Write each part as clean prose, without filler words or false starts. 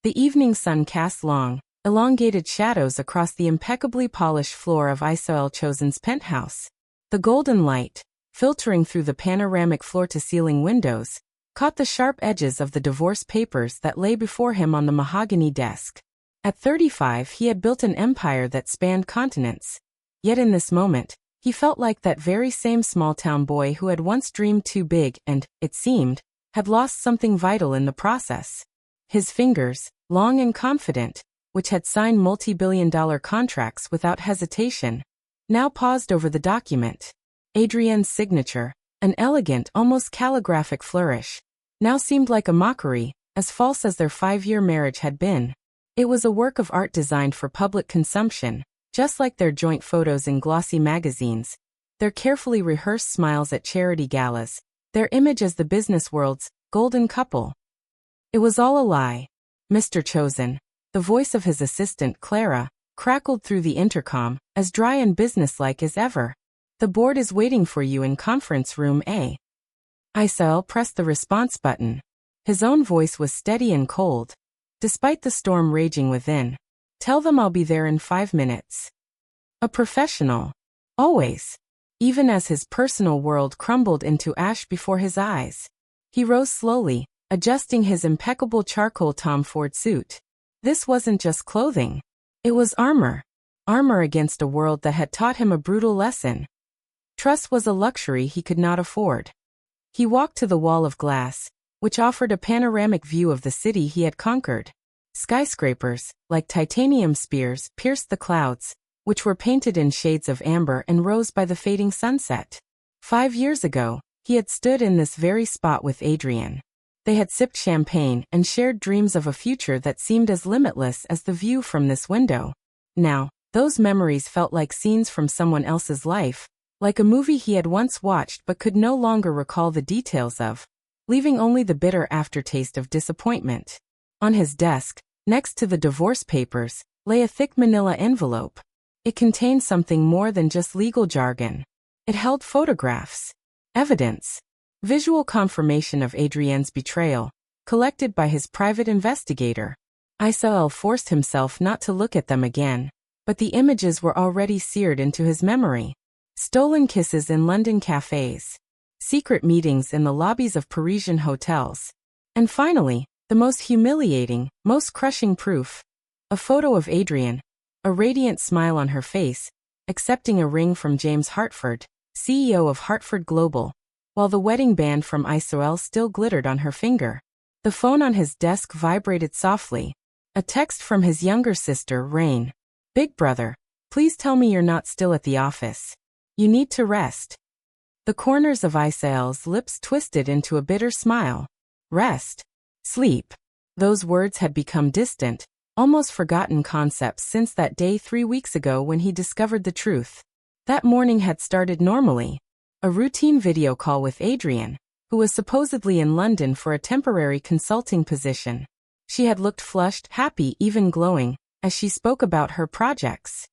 The evening sun cast long, elongated shadows across the impeccably polished floor of Isael Chosen's penthouse. The golden light, filtering through the panoramic floor-to-ceiling windows, caught the sharp edges of the divorce papers that lay before him on the mahogany desk. At 35, he had built an empire that spanned continents. Yet in this moment, he felt like that very same small-town boy who had once dreamed too big and, it seemed, had lost something vital in the process. His fingers, long and confident, which had signed multi-billion-dollar contracts without hesitation, now paused over the document. Adrienne's signature, an elegant, almost calligraphic flourish, now seemed like a mockery, as false as their 5-year marriage had been. It was a work of art designed for public consumption, just like their joint photos in glossy magazines, their carefully rehearsed smiles at charity galas, their image as the business world's golden couple. It was all a lie. Mr. Chosen, the voice of his assistant Clara, crackled through the intercom, as dry and businesslike as ever. The board is waiting for you in conference room A. Isael pressed the response button. His own voice was steady and cold, despite the storm raging within. Tell them I'll be there in 5 minutes. A professional. Always. Even as his personal world crumbled into ash before his eyes. He rose slowly, adjusting his impeccable charcoal Tom Ford suit. This wasn't just clothing. It was armor. Armor against a world that had taught him a brutal lesson. Trust was a luxury he could not afford. He walked to the wall of glass, which offered a panoramic view of the city he had conquered. Skyscrapers, like titanium spears, pierced the clouds, which were painted in shades of amber and rose by the fading sunset. 5 years ago, he had stood in this very spot with Adrienne. They had sipped champagne and shared dreams of a future that seemed as limitless as the view from this window. Now, those memories felt like scenes from someone else's life, like a movie he had once watched but could no longer recall the details of, leaving only the bitter aftertaste of disappointment. On his desk, next to the divorce papers, lay a thick manila envelope. It contained something more than just legal jargon. It held photographs, evidence, visual confirmation of Adrienne's betrayal, collected by his private investigator. Isael forced himself not to look at them again, but the images were already seared into his memory. Stolen kisses in London cafes, secret meetings in the lobbies of Parisian hotels, and finally, the most humiliating, most crushing proof, a photo of Adrienne, a radiant smile on her face, accepting a ring from James Hartford, CEO of Hartford Global, while the wedding band from Isael still glittered on her finger. The phone on his desk vibrated softly. A text from his younger sister, Rain. Big brother, please tell me you're not still at the office. You need to rest. The corners of Isael's lips twisted into a bitter smile. Rest. Sleep. Those words had become distant, almost forgotten concepts since that day 3 weeks ago when he discovered the truth. That morning had started normally. A routine video call with Adrienne, who was supposedly in London for a temporary consulting position. She had looked flushed, happy, even glowing, as she spoke about her projects.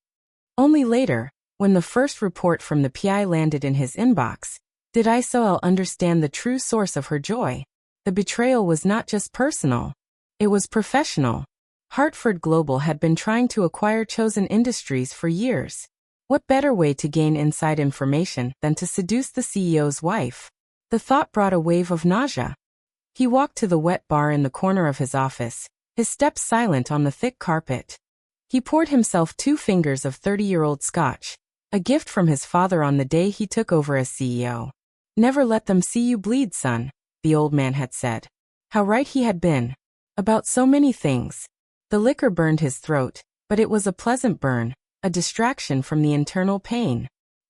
Only later, when the first report from the PI landed in his inbox, did Isael understand the true source of her joy. The betrayal was not just personal. It was professional. Hartford Global had been trying to acquire Chosen Industries for years. What better way to gain inside information than to seduce the CEO's wife? The thought brought a wave of nausea. He walked to the wet bar in the corner of his office, his steps silent on the thick carpet. He poured himself 2 fingers of 30-year-old scotch, a gift from his father on the day he took over as CEO. Never let them see you bleed, son, the old man had said. How right he had been. About so many things. The liquor burned his throat, but it was a pleasant burn, a distraction from the internal pain.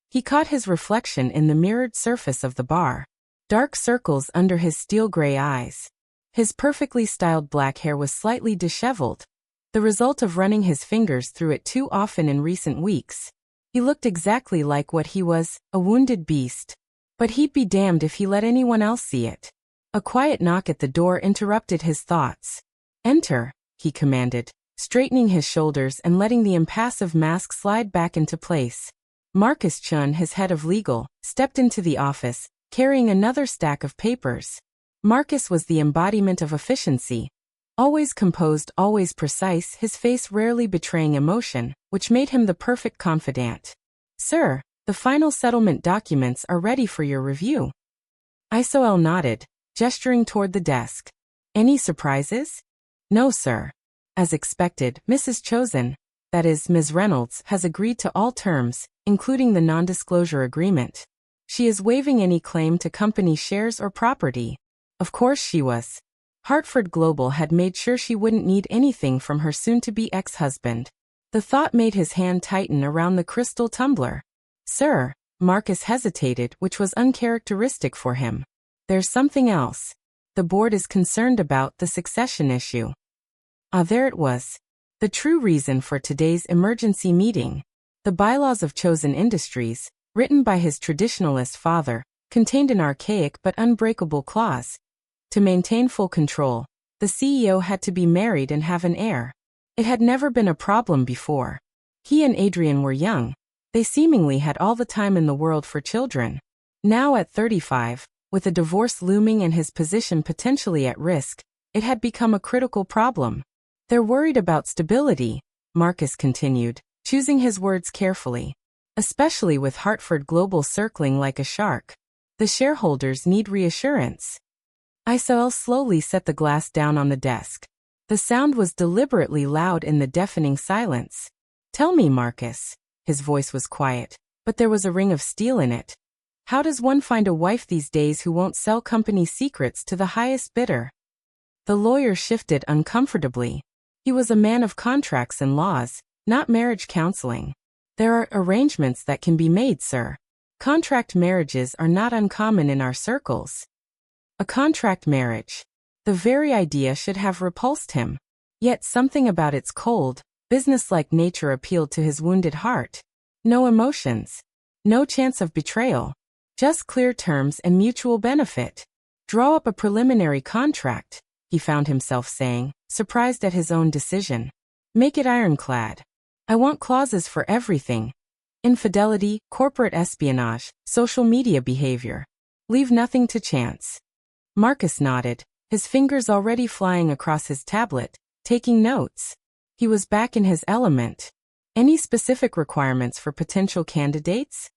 He caught his reflection in the mirrored surface of the bar. Dark circles under his steel-gray eyes. His perfectly styled black hair was slightly disheveled, the result of running his fingers through it too often in recent weeks. He looked exactly like what he was, a wounded beast. But he'd be damned if he let anyone else see it. A quiet knock at the door interrupted his thoughts. Enter, he commanded, straightening his shoulders and letting the impassive mask slide back into place. Marcus Chun, his head of legal, stepped into the office, carrying another stack of papers. Marcus was the embodiment of efficiency. Always composed, always precise, his face rarely betraying emotion, which made him the perfect confidant. "Sir, the final settlement documents are ready for your review." Isael nodded, gesturing toward the desk. "Any surprises?" "No, sir. As expected, Mrs. Chosen, that is, Ms. Reynolds, has agreed to all terms, including the non-disclosure agreement. She is waiving any claim to company shares or property." Of course she was. Hartford Global had made sure she wouldn't need anything from her soon-to-be ex-husband. The thought made his hand tighten around the crystal tumbler. "Sir," Marcus hesitated, which was uncharacteristic for him. "There's something else. The board is concerned about the succession issue." Ah, there it was. The true reason for today's emergency meeting. The bylaws of Chosen Industries, written by his traditionalist father, contained an archaic but unbreakable clause. To maintain full control, the CEO had to be married and have an heir. It had never been a problem before. He and Adrian were young. They seemingly had all the time in the world for children. Now at 35, with a divorce looming and his position potentially at risk, it had become a critical problem. "They're worried about stability," Marcus continued, choosing his words carefully. "Especially with Hartford Global circling like a shark. The shareholders need reassurance." Isael slowly set the glass down on the desk. The sound was deliberately loud in the deafening silence. "Tell me, Marcus." His voice was quiet, but there was a ring of steel in it. "How does one find a wife these days who won't sell company secrets to the highest bidder?" The lawyer shifted uncomfortably. He was a man of contracts and laws, not marriage counseling. "There are arrangements that can be made, sir. Contract marriages are not uncommon in our circles." A contract marriage. The very idea should have repulsed him. Yet something about its cold, businesslike nature appealed to his wounded heart. No emotions. No chance of betrayal. Just clear terms and mutual benefit. "Draw up a preliminary contract," he found himself saying, surprised at his own decision. "Make it ironclad. I want clauses for everything. Infidelity, corporate espionage, social media behavior. Leave nothing to chance." Marcus nodded, his fingers already flying across his tablet, taking notes. He was back in his element. "Any specific requirements for potential candidates?"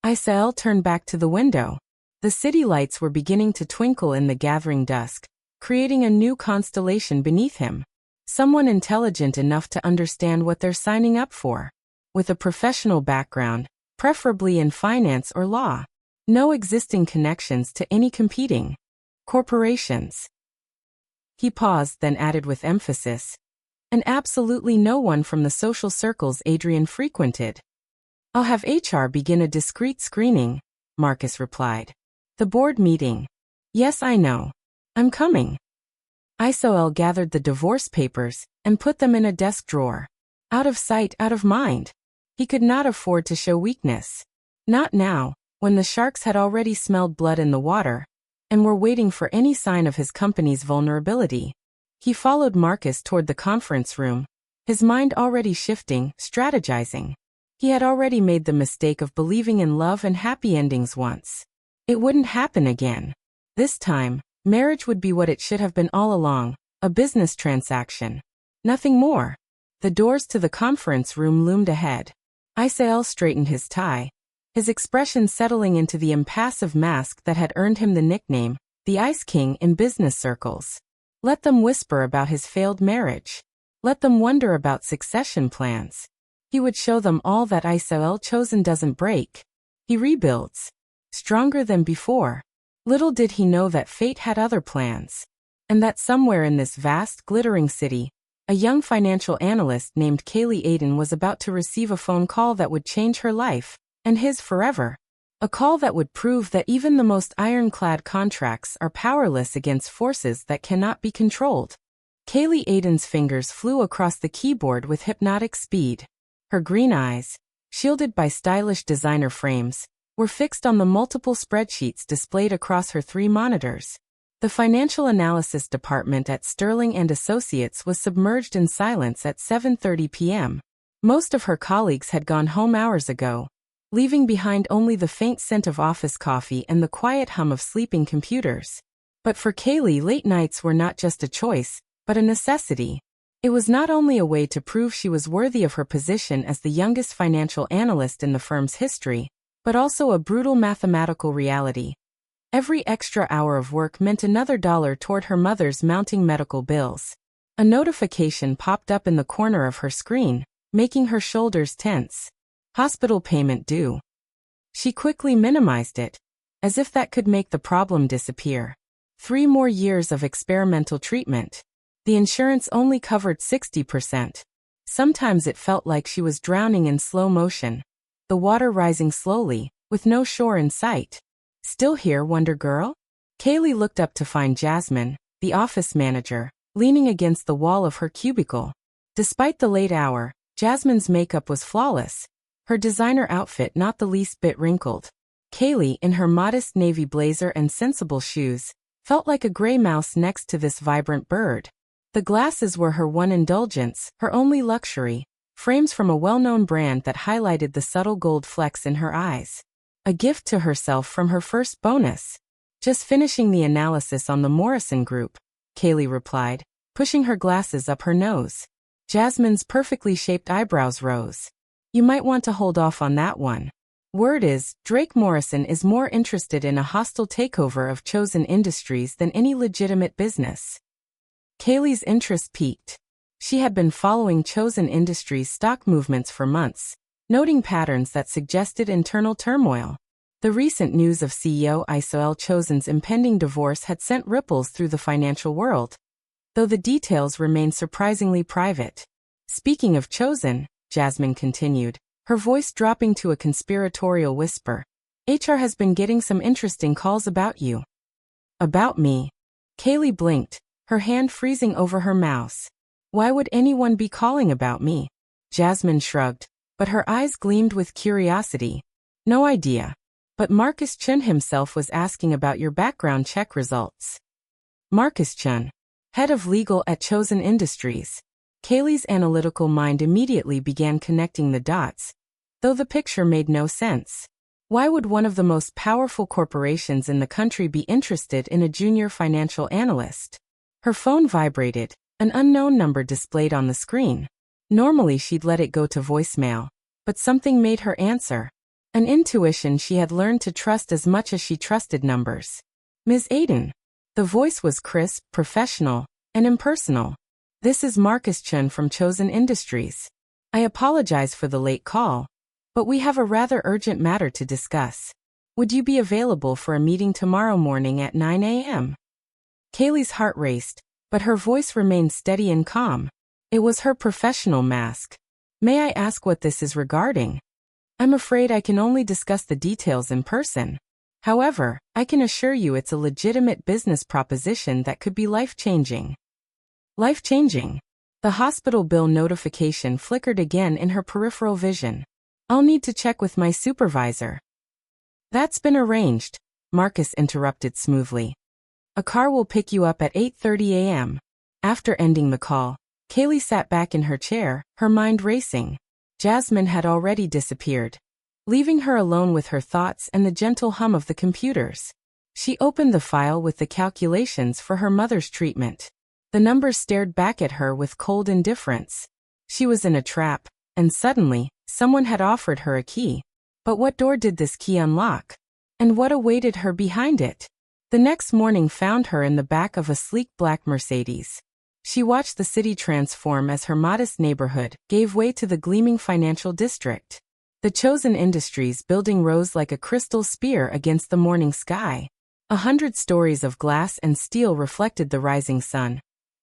Isael turned back to the window. The city lights were beginning to twinkle in the gathering dusk, creating a new constellation beneath him. Someone intelligent enough to understand what they're signing up for. With a professional background, preferably in finance or law. No existing connections to any competing corporations. He paused, then added with emphasis, "And absolutely no one from the social circles Adrian frequented." "I'll have HR begin a discreet screening," Marcus replied. "The board meeting." "Yes, I know. I'm coming." Isael gathered the divorce papers and put them in a desk drawer. Out of sight, out of mind. He could not afford to show weakness. Not now, when the sharks had already smelled blood in the water and were waiting for any sign of his company's vulnerability. He followed Marcus toward the conference room, his mind already shifting, strategizing. He had already made the mistake of believing in love and happy endings once. It wouldn't happen again. This time, marriage would be what it should have been all along, a business transaction. Nothing more. The doors to the conference room loomed ahead. Isael straightened his tie, his expression settling into the impassive mask that had earned him the nickname, the Ice King, in business circles. Let them whisper about his failed marriage. Let them wonder about succession plans. He would show them all that Isael Chosen doesn't break. He rebuilds. Stronger than before. Little did he know that fate had other plans. And that somewhere in this vast, glittering city, a young financial analyst named Kaylee Aiden was about to receive a phone call that would change her life, and his forever. A call that would prove that even the most ironclad contracts are powerless against forces that cannot be controlled. Kaylee Aiden's fingers flew across the keyboard with hypnotic speed. Her green eyes, shielded by stylish designer frames, were fixed on the multiple spreadsheets displayed across her 3 monitors. The financial analysis department at Sterling and Associates was submerged in silence at 7:30 p.m. Most of her colleagues had gone home hours ago, leaving behind only the faint scent of office coffee and the quiet hum of sleeping computers. But for Kaylee, late nights were not just a choice, but a necessity. It was not only a way to prove she was worthy of her position as the youngest financial analyst in the firm's history, but also a brutal mathematical reality. Every extra hour of work meant another dollar toward her mother's mounting medical bills. A notification popped up in the corner of her screen, making her shoulders tense. Hospital payment due. She quickly minimized it, as if that could make the problem disappear. 3 more years of experimental treatment. The insurance only covered 60%. Sometimes it felt like she was drowning in slow motion, the water rising slowly, with no shore in sight. Still here, Wonder Girl? Kaylee looked up to find Jasmine, the office manager, leaning against the wall of her cubicle. Despite the late hour, Jasmine's makeup was flawless, her designer outfit not the least bit wrinkled. Kaylee, in her modest navy blazer and sensible shoes, felt like a gray mouse next to this vibrant bird. The glasses were her one indulgence, her only luxury, frames from a well-known brand that highlighted the subtle gold flecks in her eyes. A gift to herself from her first bonus. Just finishing the analysis on the Morrison Group, Kaylee replied, pushing her glasses up her nose. Jasmine's perfectly shaped eyebrows rose. You might want to hold off on that one. Word is, Drake Morrison is more interested in a hostile takeover of Chosen Industries than any legitimate business. Kaylee's interest peaked. She had been following Chosen Industries' stock movements for months, noting patterns that suggested internal turmoil. The recent news of CEO Isael Chosen's impending divorce had sent ripples through the financial world, though the details remained surprisingly private. Speaking of Chosen, Jasmine continued, her voice dropping to a conspiratorial whisper, HR has been getting some interesting calls about you. About me? Kaylee blinked, her hand freezing over her mouse. Why would anyone be calling about me? Jasmine shrugged, but her eyes gleamed with curiosity. No idea. But Marcus Chun himself was asking about your background check results. Marcus Chun, head of legal at Chosen Industries. Kaylee's analytical mind immediately began connecting the dots, though the picture made no sense. Why would one of the most powerful corporations in the country be interested in a junior financial analyst? Her phone vibrated, an unknown number displayed on the screen. Normally she'd let it go to voicemail, but something made her answer. An intuition she had learned to trust as much as she trusted numbers. Ms. Aiden. The voice was crisp, professional, and impersonal. This is Marcus Chun from Chosen Industries. I apologize for the late call, but we have a rather urgent matter to discuss. Would you be available for a meeting tomorrow morning at 9 a.m.? Kaylee's heart raced, but her voice remained steady and calm. It was her professional mask. May I ask what this is regarding? I'm afraid I can only discuss the details in person. However, I can assure you it's a legitimate business proposition that could be life-changing. Life-changing? The hospital bill notification flickered again in her peripheral vision. I'll need to check with my supervisor. That's been arranged, Marcus interrupted smoothly. A car will pick you up at 8:30 a.m. After ending the call, Kaylee sat back in her chair, her mind racing. Jasmine had already disappeared, leaving her alone with her thoughts and the gentle hum of the computers. She opened the file with the calculations for her mother's treatment. The numbers stared back at her with cold indifference. She was in a trap, and suddenly, someone had offered her a key. But what door did this key unlock? And what awaited her behind it? The next morning found her in the back of a sleek black Mercedes. She watched the city transform as her modest neighborhood gave way to the gleaming financial district. The Chosen Industries building rose like a crystal spear against the morning sky. 100 stories of glass and steel reflected the rising sun,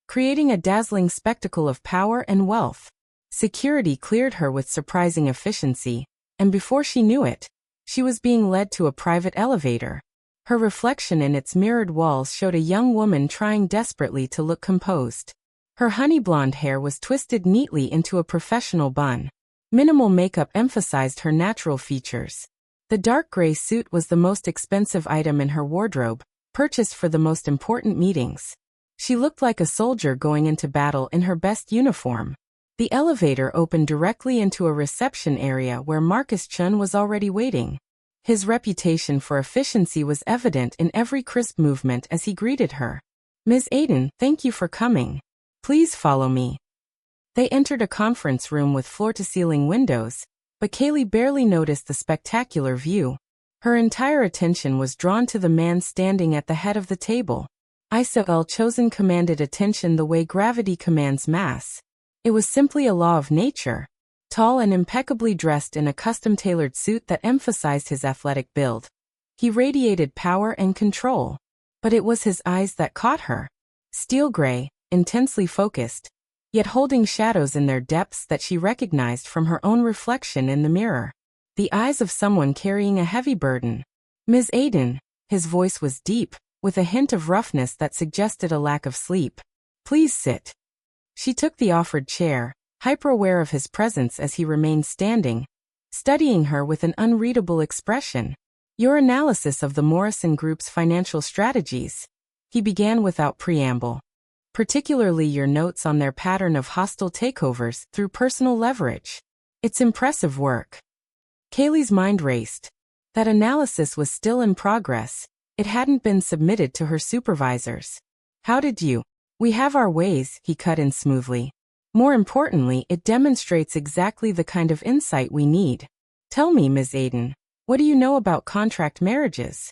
creating a dazzling spectacle of power and wealth. Security cleared her with surprising efficiency, and before she knew it, she was being led to a private elevator. Her reflection in its mirrored walls showed a young woman trying desperately to look composed. Her honey blonde hair was twisted neatly into a professional bun. Minimal makeup emphasized her natural features. The dark gray suit was the most expensive item in her wardrobe, purchased for the most important meetings. She looked like a soldier going into battle in her best uniform. The elevator opened directly into a reception area where Marcus Chun was already waiting. His reputation for efficiency was evident in every crisp movement as he greeted her. Ms. Aiden, thank you for coming. Please follow me. They entered a conference room with floor-to-ceiling windows, but Kaylee barely noticed the spectacular view. Her entire attention was drawn to the man standing at the head of the table. Isael Chosen commanded attention the way gravity commands mass. It was simply a law of nature. Tall and impeccably dressed in a custom-tailored suit that emphasized his athletic build. He radiated power and control. But it was his eyes that caught her. Steel gray, intensely focused, yet holding shadows in their depths that she recognized from her own reflection in the mirror. The eyes of someone carrying a heavy burden. Ms. Aiden, his voice was deep, with a hint of roughness that suggested a lack of sleep. Please sit. She took the offered chair, hyper-aware of his presence as he remained standing, studying her with an unreadable expression. Your analysis of the Morrison Group's financial strategies, he began without preamble. Particularly your notes on their pattern of hostile takeovers through personal leverage. It's impressive work. Kaylee's mind raced. That analysis was still in progress. It hadn't been submitted to her supervisors. How did you? We have our ways, he cut in smoothly. More importantly, it demonstrates exactly the kind of insight we need. Tell me, Ms. Aiden, what do you know about contract marriages?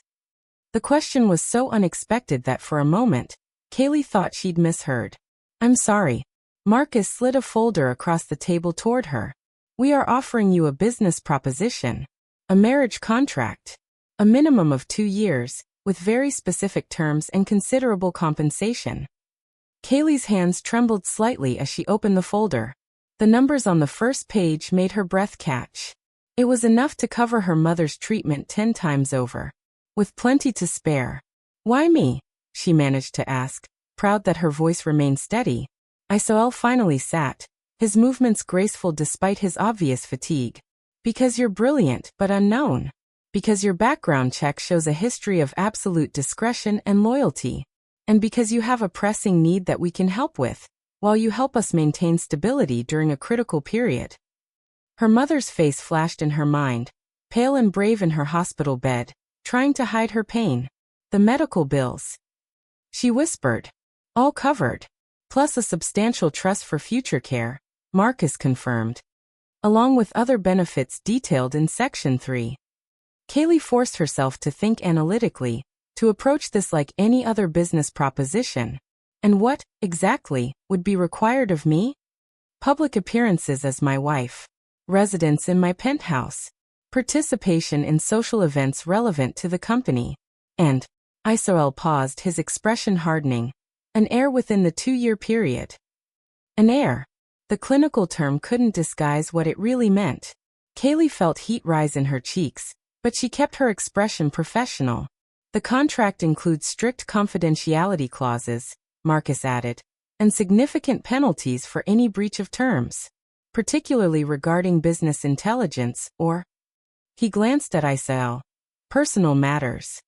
The question was so unexpected that for a moment, Kaylee thought she'd misheard. I'm sorry. Marcus slid a folder across the table toward her. We are offering you a business proposition. A marriage contract. A minimum of 2 years, with very specific terms and considerable compensation. Kaylee's hands trembled slightly as she opened the folder. The numbers on the first page made her breath catch. It was enough to cover her mother's treatment 10 times over. With plenty to spare. Why me? She managed to ask, proud that her voice remained steady. Isael finally sat, his movements graceful despite his obvious fatigue. Because you're brilliant but unknown. Because your background check shows a history of absolute discretion and loyalty. And because you have a pressing need that we can help with, while you help us maintain stability during a critical period. Her mother's face flashed in her mind, pale and brave in her hospital bed, trying to hide her pain. The medical bills. She whispered. All covered. Plus a substantial trust for future care, Marcus confirmed. Along with other benefits detailed in Section 3. Kaylee forced herself to think analytically, to approach this like any other business proposition. And what, exactly, would be required of me? Public appearances as my wife. Residence in my penthouse. Participation in social events relevant to the company. And, Isael paused, his expression hardening. An heir within the 2-year period. An heir. The clinical term couldn't disguise what it really meant. Kaylee felt heat rise in her cheeks, but she kept her expression professional. The contract includes strict confidentiality clauses, Marcus added, and significant penalties for any breach of terms, particularly regarding business intelligence or... He glanced at Isael. Personal matters.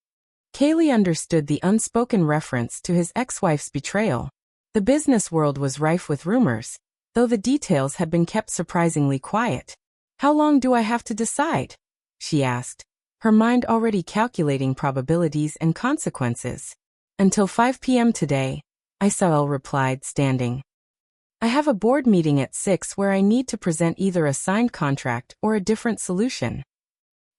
Kaylee understood the unspoken reference to his ex-wife's betrayal. The business world was rife with rumors, though the details had been kept surprisingly quiet. How long do I have to decide? She asked, her mind already calculating probabilities and consequences. Until 5 p.m. today, Isael replied, standing. I have a board meeting at 6 where I need to present either a signed contract or a different solution.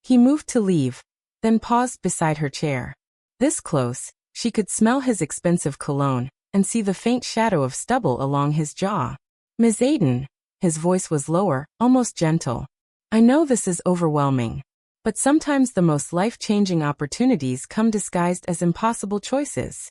He moved to leave, then paused beside her chair. This close, she could smell his expensive cologne and see the faint shadow of stubble along his jaw. Ms. Aiden, his voice was lower, almost gentle. I know this is overwhelming, but sometimes the most life-changing opportunities come disguised as impossible choices.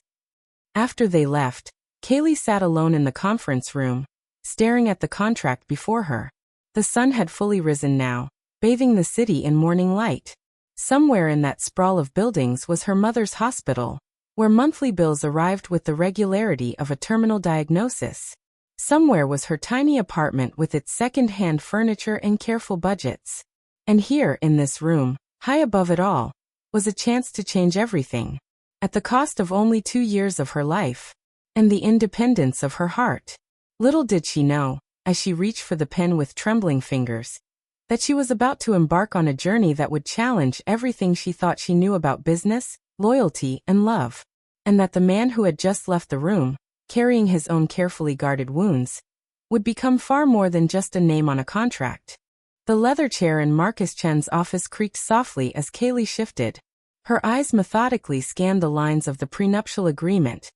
After they left, Kaylee sat alone in the conference room, staring at the contract before her. The sun had fully risen now, bathing the city in morning light. Somewhere in that sprawl of buildings was her mother's hospital, where monthly bills arrived with the regularity of a terminal diagnosis. Somewhere was her tiny apartment with its second-hand furniture and careful budgets. And here, in this room, high above it all, was a chance to change everything. At the cost of only 2 years of her life. And the independence of her heart. Little did she know, as she reached for the pen with trembling fingers, that she was about to embark on a journey that would challenge everything she thought she knew about business, loyalty, and love. And that the man who had just left the room, carrying his own carefully guarded wounds, would become far more than just a name on a contract. The leather chair in Marcus Chen's office creaked softly as Kaylee shifted. Her eyes methodically scanned the lines of the prenuptial agreement,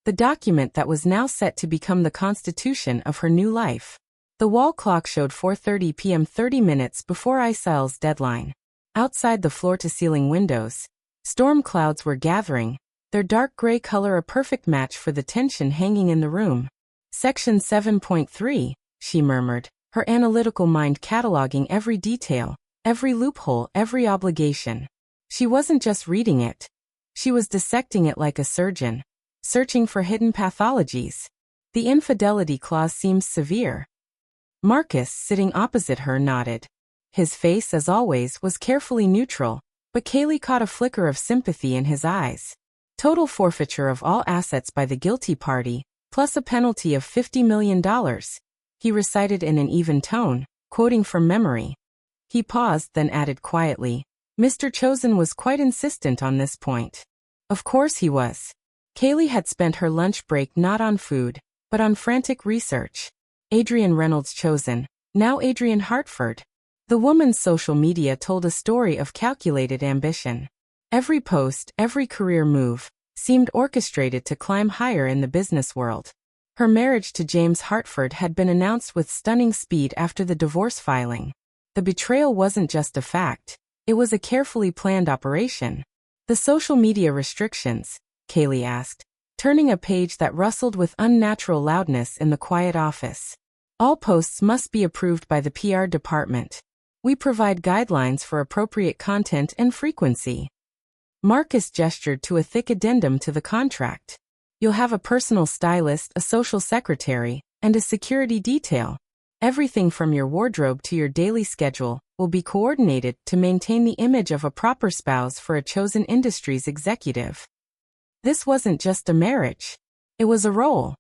the document that was now set to become the constitution of her new life. The wall clock showed 4:30 p.m. 30 minutes before Isael's deadline. Outside the floor-to-ceiling windows, storm clouds were gathering, their dark gray color a perfect match for the tension hanging in the room. Section 7.3, she murmured, her analytical mind cataloging every detail, every loophole, every obligation. She wasn't just reading it. She was dissecting it like a surgeon, searching for hidden pathologies. The infidelity clause seemed severe. Marcus, sitting opposite her, nodded. His face, as always, was carefully neutral, but Kaylee caught a flicker of sympathy in his eyes. Total forfeiture of all assets by the guilty party, plus a penalty of $50 million. He recited in an even tone, quoting from memory. He paused, then added quietly, Mr. Chosen was quite insistent on this point. Of course he was. Kaylee had spent her lunch break not on food, but on frantic research. Adrian Reynolds Chosen, now Adrian Hartford. The woman's social media told a story of calculated ambition. Every post, every career move, seemed orchestrated to climb higher in the business world. Her marriage to James Hartford had been announced with stunning speed after the divorce filing. The betrayal wasn't just a fact, it was a carefully planned operation. The social media restrictions, Kaylee asked, turning a page that rustled with unnatural loudness in the quiet office. All posts must be approved by the PR department. We provide guidelines for appropriate content and frequency. Marcus gestured to a thick addendum to the contract. You'll have a personal stylist, a social secretary, and a security detail. Everything from your wardrobe to your daily schedule will be coordinated to maintain the image of a proper spouse for a chosen industry's executive. This wasn't just a marriage. It was a role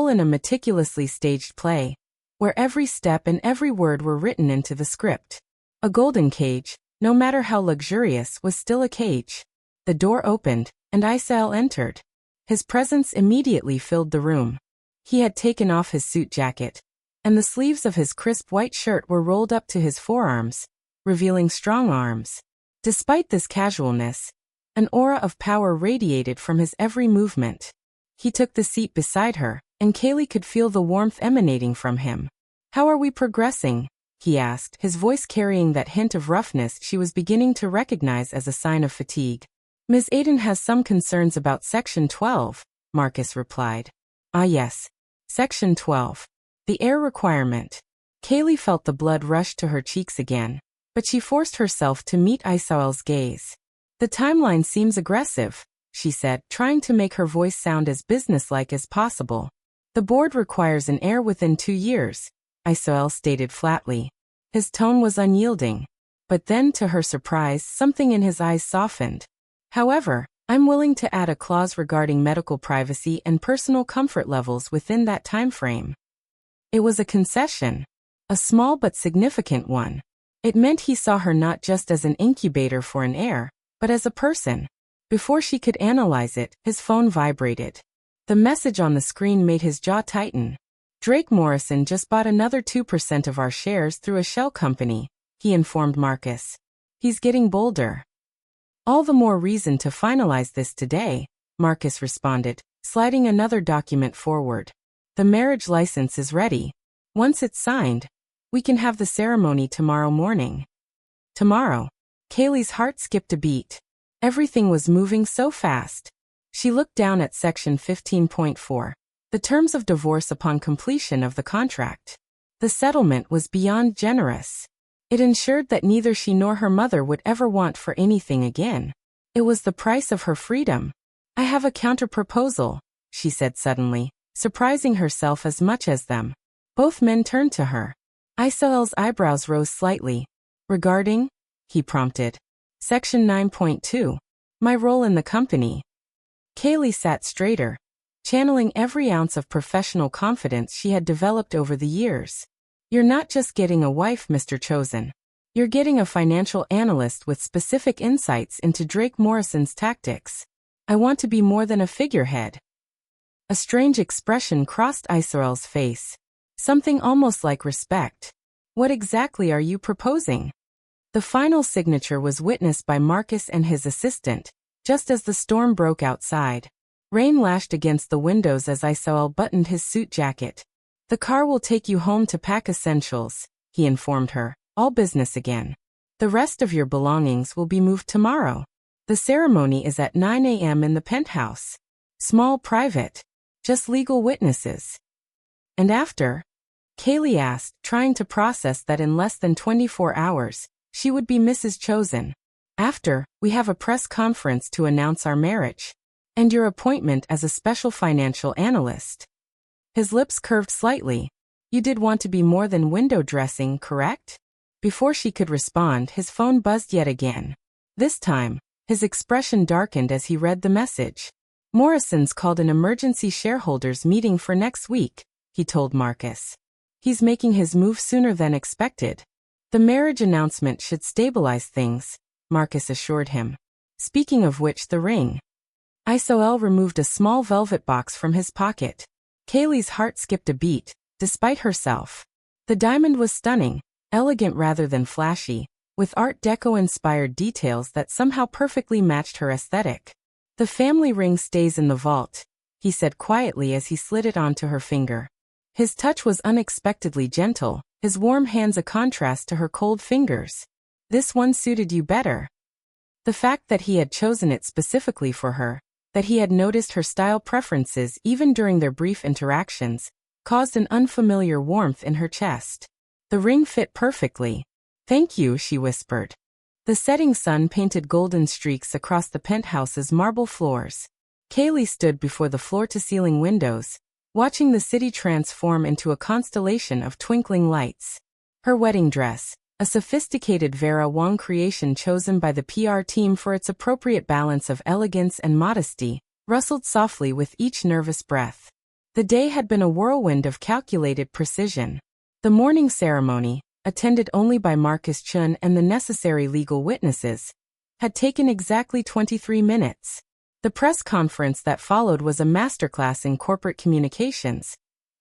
in a meticulously staged play, where every step and every word were written into the script. A golden cage, no matter how luxurious, was still a cage. The door opened, and Isael entered. His presence immediately filled the room. He had taken off his suit jacket, and the sleeves of his crisp white shirt were rolled up to his forearms, revealing strong arms. Despite this casualness, an aura of power radiated from his every movement. He took the seat beside her, and Kaylee could feel the warmth emanating from him. How are we progressing? He asked, his voice carrying that hint of roughness she was beginning to recognize as a sign of fatigue. Ms. Aiden has some concerns about Section 12, Marcus replied. Ah yes. Section 12. The air requirement. Kaylee felt the blood rush to her cheeks again, but she forced herself to meet Isael's gaze. The timeline seems aggressive, she said, trying to make her voice sound as businesslike as possible. The board requires an heir within 2 years, Isael stated flatly. His tone was unyielding, but then, to her surprise, something in his eyes softened. However, I'm willing to add a clause regarding medical privacy and personal comfort levels within that time frame. It was a concession, a small but significant one. It meant he saw her not just as an incubator for an heir, but as a person. Before she could analyze it, his phone vibrated. The message on the screen made his jaw tighten. Drake Morrison just bought another 2% of our shares through a shell company, he informed Marcus. He's getting bolder. All the more reason to finalize this today, Marcus responded, sliding another document forward. The marriage license is ready. Once it's signed, we can have the ceremony tomorrow morning. Tomorrow. Kaylee's heart skipped a beat. Everything was moving so fast. She looked down at Section 15.4, the terms of divorce upon completion of the contract. The settlement was beyond generous. It ensured that neither she nor her mother would ever want for anything again. It was the price of her freedom. I have a counter-proposal, she said suddenly, surprising herself as much as them. Both men turned to her. Isael's eyebrows rose slightly. Regarding? He prompted. Section 9.2. My role in the company. Kaylee sat straighter, channeling every ounce of professional confidence she had developed over the years. You're not just getting a wife, Mr. Chosen. You're getting a financial analyst with specific insights into Drake Morrison's tactics. I want to be more than a figurehead. A strange expression crossed Isael's face. Something almost like respect. What exactly are you proposing? The final signature was witnessed by Marcus and his assistant, just as the storm broke outside. Rain lashed against the windows as Isael buttoned his suit jacket. The car will take you home to pack essentials, he informed her. All business again. The rest of your belongings will be moved tomorrow. The ceremony is at 9 a.m. in the penthouse. Small private. Just legal witnesses. And after? Kaylee asked, trying to process that in less than 24 hours, she would be Mrs. Chosen. After, we have a press conference to announce our marriage. And your appointment as a special financial analyst. His lips curved slightly. You did want to be more than window dressing, correct? Before she could respond, his phone buzzed yet again. This time, his expression darkened as he read the message. Morrison's called an emergency shareholders meeting for next week, he told Marcus. He's making his move sooner than expected. The marriage announcement should stabilize things, Marcus assured him. Speaking of which, the ring. Isael removed a small velvet box from his pocket. Kaylee's heart skipped a beat, despite herself. The diamond was stunning, elegant rather than flashy, with Art Deco-inspired details that somehow perfectly matched her aesthetic. The family ring stays in the vault, he said quietly as he slid it onto her finger. His touch was unexpectedly gentle, his warm hands a contrast to her cold fingers. This one suited you better. The fact that he had chosen it specifically for her, that he had noticed her style preferences even during their brief interactions, caused an unfamiliar warmth in her chest. The ring fit perfectly. Thank you, she whispered. The setting sun painted golden streaks across the penthouse's marble floors. Kaylee stood before the floor-to-ceiling windows, watching the city transform into a constellation of twinkling lights. Her wedding dress, a sophisticated Vera Wang creation chosen by the PR team for its appropriate balance of elegance and modesty, rustled softly with each nervous breath. The day had been a whirlwind of calculated precision. The morning ceremony, attended only by Marcus Chun and the necessary legal witnesses, had taken exactly 23 minutes. The press conference that followed was a masterclass in corporate communications,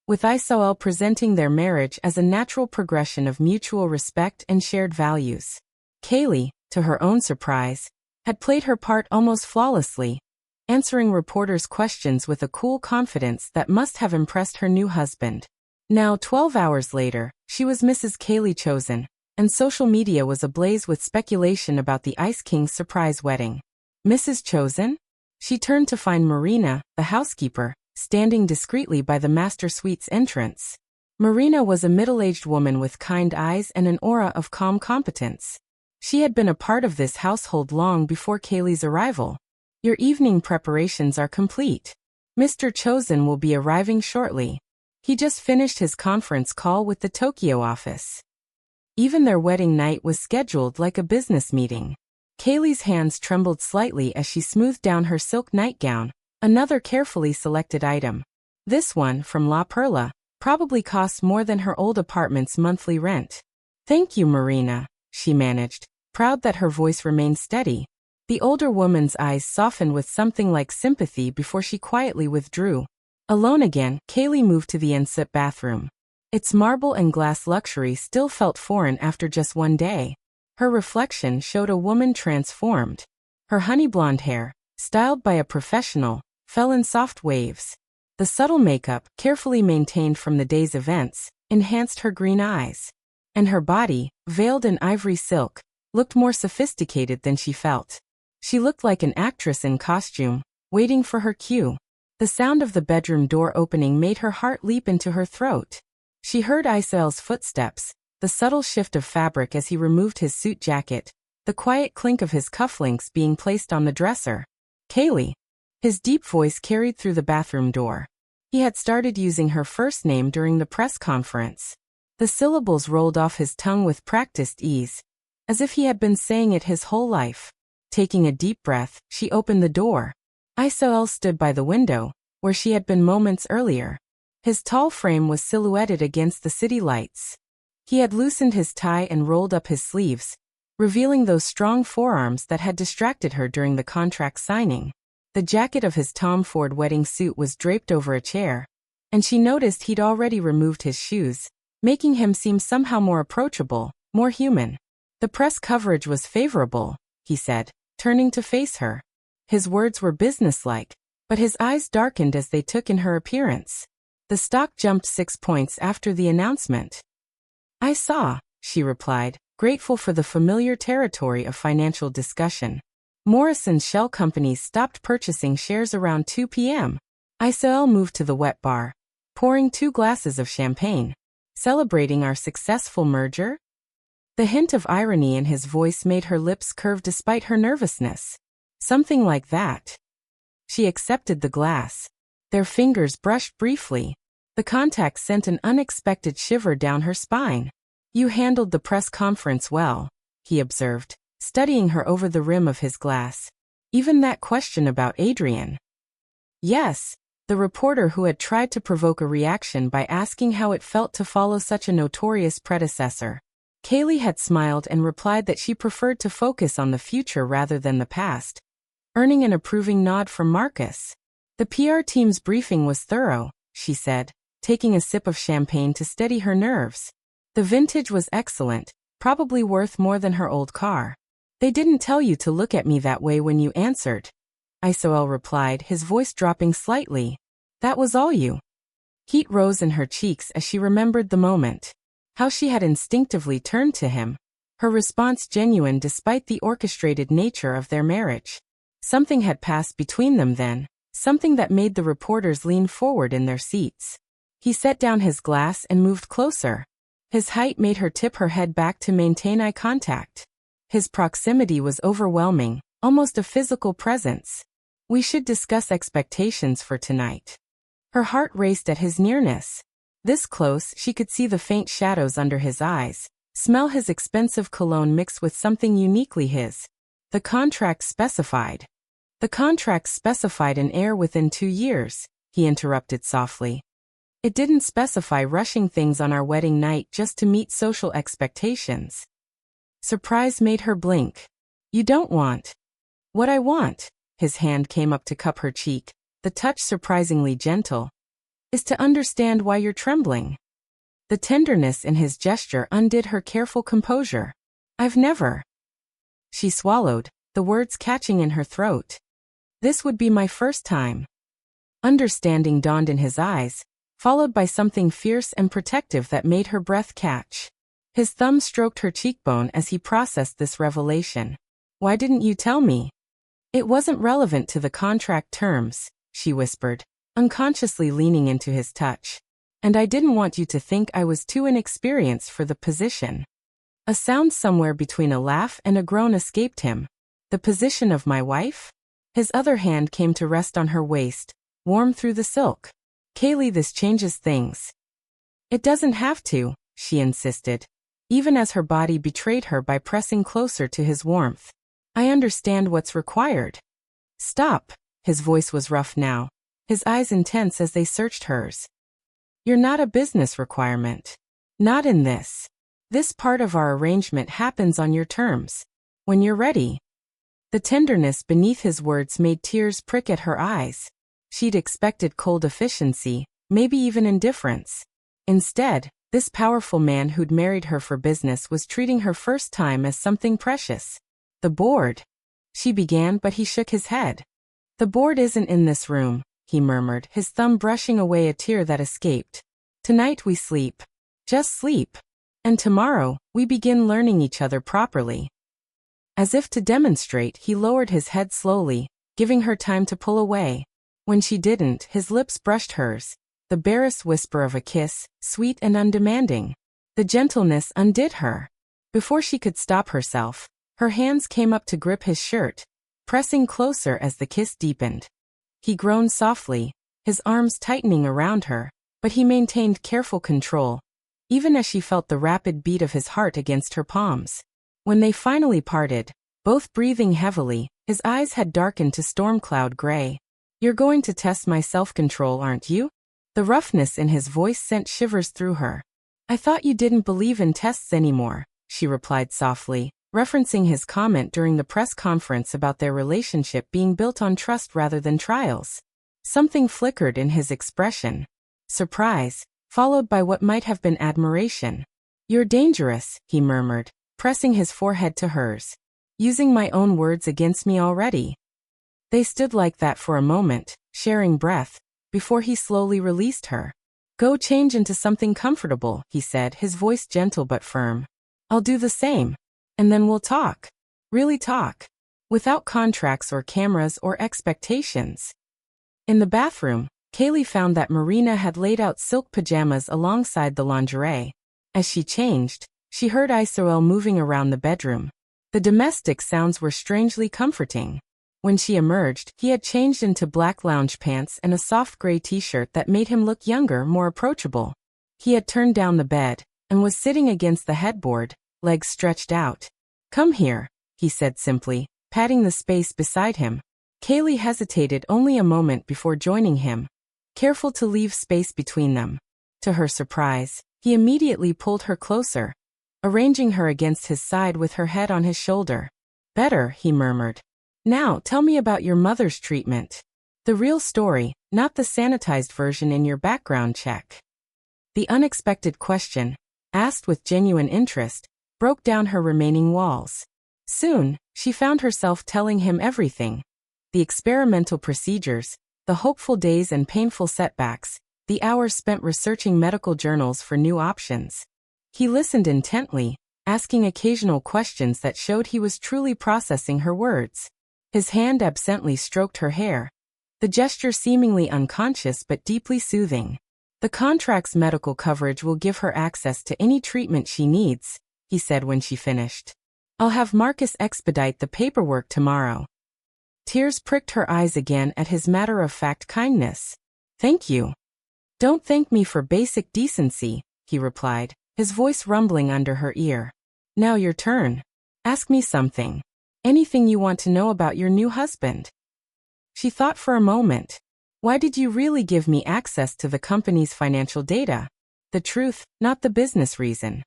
with Isael presenting their marriage as a natural progression of mutual respect and shared values. Kaylee, to her own surprise, had played her part almost flawlessly, answering reporters' questions with a cool confidence that must have impressed her new husband. Now 12 hours later, she was Mrs. Kaylee Chosen, and social media was ablaze with speculation about the Ice King's surprise wedding. Mrs. Chosen? She turned to find Marina, the housekeeper, standing discreetly by the master suite's entrance. Marina was a middle-aged woman with kind eyes and an aura of calm competence. She had been a part of this household long before Kaylee's arrival. Your evening preparations are complete. Mr. Chosen will be arriving shortly. He just finished his conference call with the Tokyo office. Even their wedding night was scheduled like a business meeting. Kaylee's hands trembled slightly as she smoothed down her silk nightgown, another carefully selected item. This one, from La Perla, probably cost more than her old apartment's monthly rent. Thank you, Marina, she managed, proud that her voice remained steady. The older woman's eyes softened with something like sympathy before she quietly withdrew. Alone again, Kaylee moved to the ensuite bathroom. Its marble and glass luxury still felt foreign after just one day. Her reflection showed a woman transformed. Her honey blonde hair, styled by a professional, fell in soft waves. The subtle makeup, carefully maintained from the day's events, enhanced her green eyes. And her body, veiled in ivory silk, looked more sophisticated than she felt. She looked like an actress in costume, waiting for her cue. The sound of the bedroom door opening made her heart leap into her throat. She heard Isael's footsteps, the subtle shift of fabric as he removed his suit jacket, the quiet clink of his cufflinks being placed on the dresser. Kaylee. His deep voice carried through the bathroom door. He had started using her first name during the press conference. The syllables rolled off his tongue with practiced ease, as if he had been saying it his whole life. Taking a deep breath, she opened the door. Isael stood by the window, where she had been moments earlier. His tall frame was silhouetted against the city lights. He had loosened his tie and rolled up his sleeves, revealing those strong forearms that had distracted her during the contract signing. The jacket of his Tom Ford wedding suit was draped over a chair, and she noticed he'd already removed his shoes, making him seem somehow more approachable, more human. The press coverage was favorable, he said, turning to face her. His words were businesslike, but his eyes darkened as they took in her appearance. The stock jumped 6 points after the announcement. I saw, she replied, grateful for the familiar territory of financial discussion. Morrison's shell companies stopped purchasing shares around 2 p.m. Isael moved to the wet bar, pouring 2 glasses of champagne. Celebrating our successful merger? The hint of irony in his voice made her lips curve despite her nervousness. Something like that. She accepted the glass. Their fingers brushed briefly. The contact sent an unexpected shiver down her spine. You handled the press conference well, he observed, studying her over the rim of his glass. Even that question about Adrian. Yes, the reporter who had tried to provoke a reaction by asking how it felt to follow such a notorious predecessor. Kaylee had smiled and replied that she preferred to focus on the future rather than the past, earning an approving nod from Marcus. The PR team's briefing was thorough, she said, taking a sip of champagne to steady her nerves. The vintage was excellent, probably worth more than her old car. They didn't tell you to look at me that way when you answered, Isael replied, his voice dropping slightly. That was all you. Heat rose in her cheeks as she remembered the moment. How she had instinctively turned to him. Her response genuine despite the orchestrated nature of their marriage. Something had passed between them then, something that made the reporters lean forward in their seats. He set down his glass and moved closer. His height made her tip her head back to maintain eye contact. His proximity was overwhelming, almost a physical presence. We should discuss expectations for tonight. Her heart raced at his nearness. This close, she could see the faint shadows under his eyes, smell his expensive cologne mixed with something uniquely his. The contract specified. The contract specified an heir within 2 years, he interrupted softly. It didn't specify rushing things on our wedding night just to meet social expectations. Surprise made her blink. You don't want. What I want, his hand came up to cup her cheek, the touch surprisingly gentle, is to understand why you're trembling. The tenderness in his gesture undid her careful composure. I've never. She swallowed, the words catching in her throat. This would be my first time. Understanding dawned in his eyes, followed by something fierce and protective that made her breath catch. His thumb stroked her cheekbone as he processed this revelation. Why didn't you tell me? It wasn't relevant to the contract terms, she whispered, unconsciously leaning into his touch. And I didn't want you to think I was too inexperienced for the position. A sound somewhere between a laugh and a groan escaped him. The position of my wife? His other hand came to rest on her waist, warm through the silk. Kaylee, this changes things. It doesn't have to, she insisted, even as her body betrayed her by pressing closer to his warmth. I understand what's required. Stop, his voice was rough now, his eyes intense as they searched hers. You're not a business requirement. Not in this. This part of our arrangement happens on your terms. When you're ready. The tenderness beneath his words made tears prick at her eyes. She'd expected cold efficiency, maybe even indifference. Instead, this powerful man who'd married her for business was treating her first time as something precious. The board. She began, but he shook his head. The board isn't in this room, he murmured, his thumb brushing away a tear that escaped. Tonight we sleep. Just sleep. And tomorrow, we begin learning each other properly. As if to demonstrate, he lowered his head slowly, giving her time to pull away. When she didn't, his lips brushed hers, the barest whisper of a kiss, sweet and undemanding. The gentleness undid her. Before she could stop herself, her hands came up to grip his shirt, pressing closer as the kiss deepened. He groaned softly, his arms tightening around her, but he maintained careful control, even as she felt the rapid beat of his heart against her palms. When they finally parted, both breathing heavily, his eyes had darkened to storm cloud gray. You're going to test my self-control, aren't you? The roughness in his voice sent shivers through her. I thought you didn't believe in tests anymore, she replied softly, referencing his comment during the press conference about their relationship being built on trust rather than trials. Something flickered in his expression. Surprise, followed by what might have been admiration. "You're dangerous," he murmured, pressing his forehead to hers. "Using my own words against me already." They stood like that for a moment, sharing breath, before he slowly released her. "Go change into something comfortable," he said, his voice gentle but firm. "I'll do the same. And then we'll talk. Really talk. Without contracts or cameras or expectations." In the bathroom, Kaylee found that Marina had laid out silk pajamas alongside the lingerie. As she changed, she heard Isael moving around the bedroom. The domestic sounds were strangely comforting. When she emerged, he had changed into black lounge pants and a soft gray t-shirt that made him look younger, more approachable. He had turned down the bed and was sitting against the headboard, legs stretched out. "Come here," he said simply, patting the space beside him. Kaylee hesitated only a moment before joining him, careful to leave space between them. To her surprise, he immediately pulled her closer, arranging her against his side with her head on his shoulder. "Better," he murmured. "Now tell me about your mother's treatment. The real story, not the sanitized version in your background check." The unexpected question, asked with genuine interest, broke down her remaining walls. Soon, she found herself telling him everything. The experimental procedures, the hopeful days and painful setbacks, the hours spent researching medical journals for new options. He listened intently, asking occasional questions that showed he was truly processing her words. His hand absently stroked her hair, the gesture seemingly unconscious but deeply soothing. "The contract's medical coverage will give her access to any treatment she needs," he said when she finished. "I'll have Marcus expedite the paperwork tomorrow." Tears pricked her eyes again at his matter-of-fact kindness. "Thank you." "Don't thank me for basic decency," he replied, his voice rumbling under her ear. "Now your turn. Ask me something. Anything you want to know about your new husband." She thought for a moment. "Why did you really give me access to the company's financial data? The truth, not the business reason."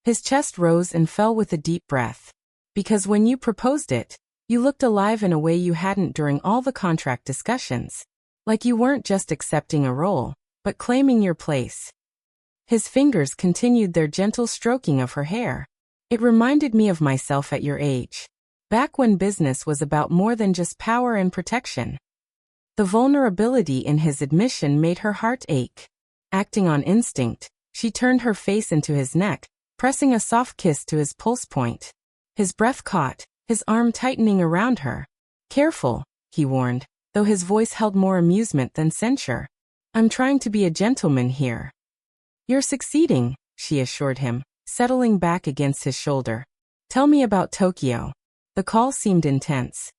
His chest rose and fell with a deep breath. "Because when you proposed it, you looked alive in a way you hadn't during all the contract discussions. Like you weren't just accepting a role, but claiming your place." His fingers continued their gentle stroking of her hair. "It reminded me of myself at your age. Back when business was about more than just power and protection." The vulnerability in his admission made her heart ache. Acting on instinct, she turned her face into his neck, pressing a soft kiss to his pulse point. His breath caught, his arm tightening around her. "Careful," he warned, though his voice held more amusement than censure. "I'm trying to be a gentleman here." "You're succeeding," she assured him, settling back against his shoulder. "Tell me about Tokyo." The call seemed intense.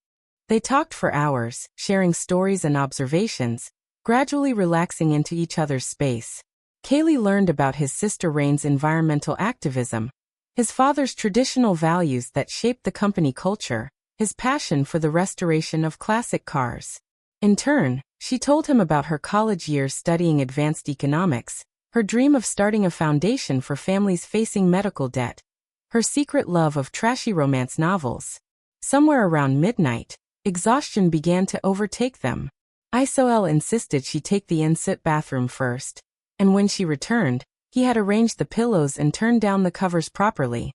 They talked for hours, sharing stories and observations, gradually relaxing into each other's space. Kaylee learned about his sister Rain's environmental activism, his father's traditional values that shaped the company culture, his passion for the restoration of classic cars. In turn, she told him about her college years studying advanced economics, her dream of starting a foundation for families facing medical debt, her secret love of trashy romance novels. Somewhere around midnight, exhaustion began to overtake them. Isael insisted she take the in-sit bathroom first, and when she returned, he had arranged the pillows and turned down the covers properly.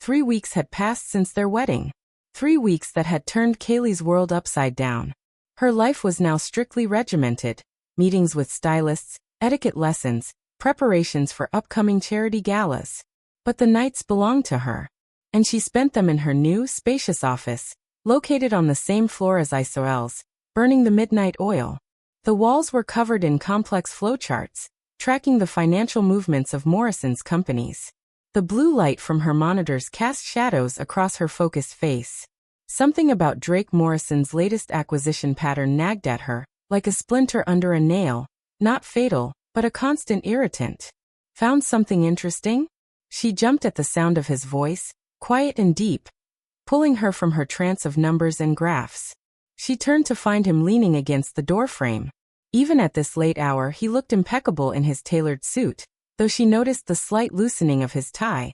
3 weeks had passed since their wedding. 3 weeks that had turned Kaylee's world upside down. Her life was now strictly regimented: meetings with stylists, etiquette lessons, preparations for upcoming charity galas. But the nights belonged to her, and she spent them in her new, spacious office, located on the same floor as Isael's, burning the midnight oil. The walls were covered in complex flowcharts, tracking the financial movements of Morrison's companies. The blue light from her monitors cast shadows across her focused face. Something about Drake Morrison's latest acquisition pattern nagged at her, like a splinter under a nail, not fatal, but a constant irritant. "Found something interesting?" She jumped at the sound of his voice, quiet and deep, pulling her from her trance of numbers and graphs. She turned to find him leaning against the doorframe. Even at this late hour he looked impeccable in his tailored suit, though she noticed the slight loosening of his tie,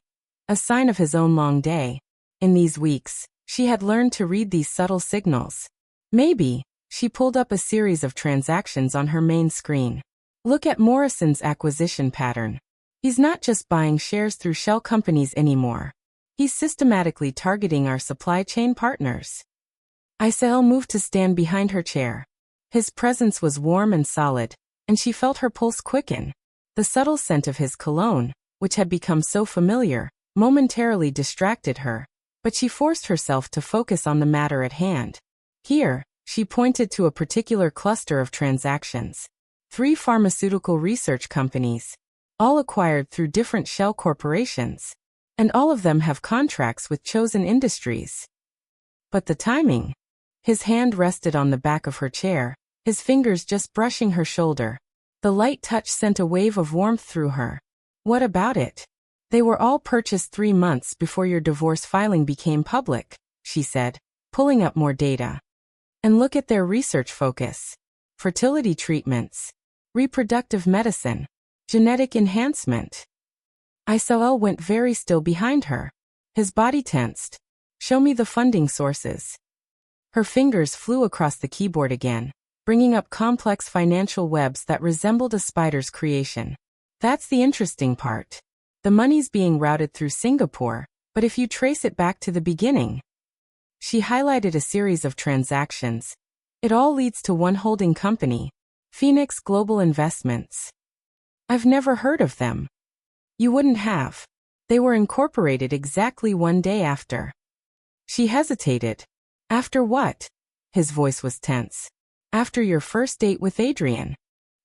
a sign of his own long day. In these weeks, she had learned to read these subtle signals. Maybe, she pulled up a series of transactions on her main screen. Look at Morrison's acquisition pattern. He's not just buying shares through shell companies anymore. He's systematically targeting our supply chain partners. Isael moved to stand behind her chair. His presence was warm and solid, and she felt her pulse quicken. The subtle scent of his cologne, which had become so familiar, momentarily distracted her, but she forced herself to focus on the matter at hand. Here, she pointed to a particular cluster of transactions. 3 pharmaceutical research companies, all acquired through different shell corporations, and all of them have contracts with Chosen Industries. But the timing. His hand rested on the back of her chair, his fingers just brushing her shoulder. The light touch sent a wave of warmth through her. What about it? They were all purchased 3 months before your divorce filing became public, she said, pulling up more data. And look at their research focus. Fertility treatments, reproductive medicine, genetic enhancement. Isael went very still behind her. His body tensed. Show me the funding sources. Her fingers flew across the keyboard again, bringing up complex financial webs that resembled a spider's creation. That's the interesting part. The money's being routed through Singapore, but if you trace it back to the beginning. She highlighted a series of transactions. It all leads to one holding company, Phoenix Global Investments. I've never heard of them. You wouldn't have. They were incorporated exactly 1 day after. She hesitated. After what? His voice was tense. After your first date with Adrian.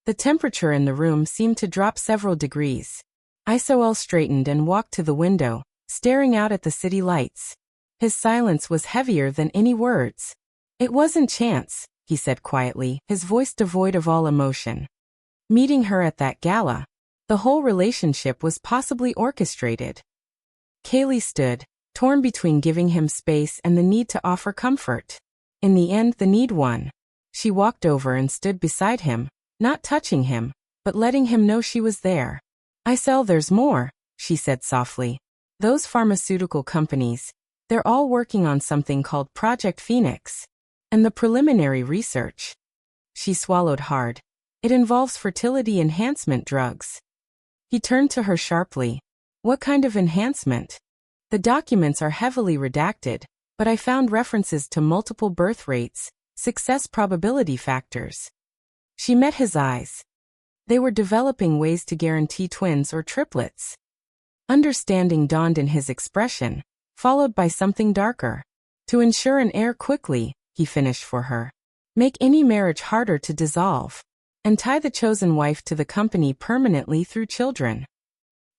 The temperature in the room seemed to drop several degrees. Isael straightened and walked to the window, staring out at the city lights. His silence was heavier than any words. It wasn't chance, he said quietly, his voice devoid of all emotion. Meeting her at that gala. The whole relationship was possibly orchestrated. Kaylee stood, torn between giving him space and the need to offer comfort. In the end, the need won. She walked over and stood beside him, not touching him, but letting him know she was there. Isael, there's more, she said softly. Those pharmaceutical companies, they're all working on something called Project Phoenix. And the preliminary research. She swallowed hard. It involves fertility enhancement drugs. He turned to her sharply. What kind of enhancement? The documents are heavily redacted, but I found references to multiple birth rates, success probability factors. She met his eyes. They were developing ways to guarantee twins or triplets. Understanding dawned in his expression, followed by something darker. To ensure an heir quickly, he finished for her. Make any marriage harder to dissolve. And tie the chosen wife to the company permanently through children.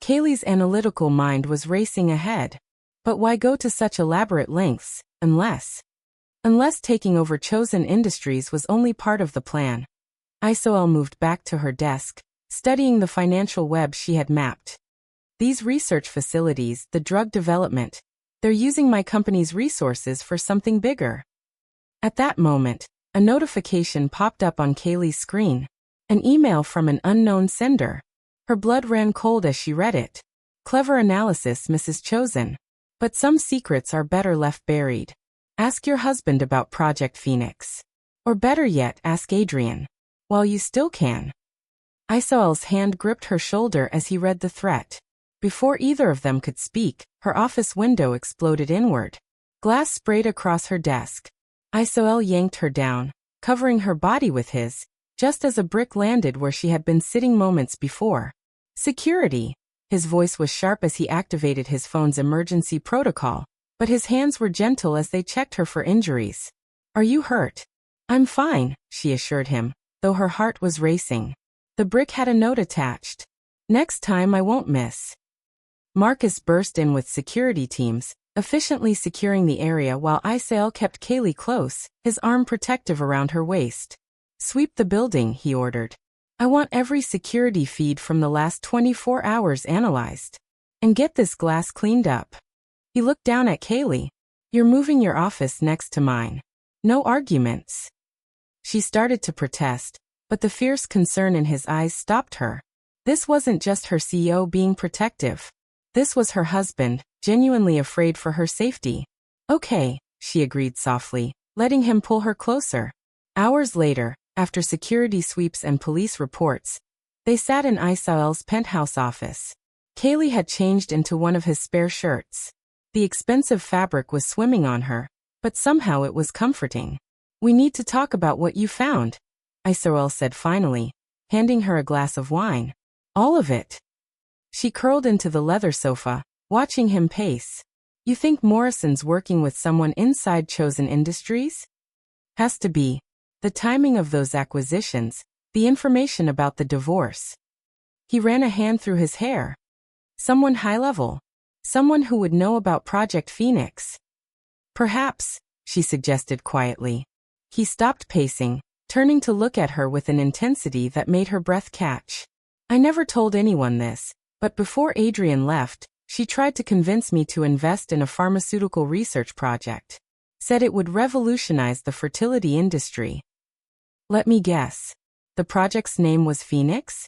Kaylee's analytical mind was racing ahead. But why go to such elaborate lengths, unless taking over Chosen Industries was only part of the plan? Isael moved back to her desk, studying the financial web she had mapped. These research facilities, the drug development, they're using my company's resources for something bigger. At that moment, a notification popped up on Kaylee's screen. An email from an unknown sender. Her blood ran cold as she read it. Clever analysis, Mrs. Chosen. But some secrets are better left buried. Ask your husband about Project Phoenix. Or better yet, ask Adrian. While you still can. Isael's hand gripped her shoulder as he read the threat. Before either of them could speak, her office window exploded inward. Glass sprayed across her desk. Isael yanked her down, covering her body with his, just as a brick landed where she had been sitting moments before. Security. His voice was sharp as he activated his phone's emergency protocol, but his hands were gentle as they checked her for injuries. Are you hurt? I'm fine, she assured him, though her heart was racing. The brick had a note attached. Next time I won't miss. Marcus burst in with security teams, efficiently securing the area while Isael kept Kaylee close, his arm protective around her waist. Sweep the building, he ordered. I want every security feed from the last 24 hours analyzed. And get this glass cleaned up. He looked down at Kaylee. You're moving your office next to mine. No arguments. She started to protest, but the fierce concern in his eyes stopped her. This wasn't just her CEO being protective. This was her husband, genuinely afraid for her safety. Okay, she agreed softly, letting him pull her closer. Hours later, after security sweeps and police reports, they sat in Isael's penthouse office. Kaylee had changed into one of his spare shirts. The expensive fabric was swimming on her, but somehow it was comforting. We need to talk about what you found, Isael said finally, handing her a glass of wine. All of it. She curled into the leather sofa, watching him pace. You think Morrison's working with someone inside Chosen Industries? Has to be. The timing of those acquisitions, the information about the divorce. He ran a hand through his hair. Someone high level. Someone who would know about Project Phoenix. Perhaps, she suggested quietly. He stopped pacing, turning to look at her with an intensity that made her breath catch. I never told anyone this, but before Adrian left, she tried to convince me to invest in a pharmaceutical research project. Said it would revolutionize the fertility industry. Let me guess. The project's name was Phoenix?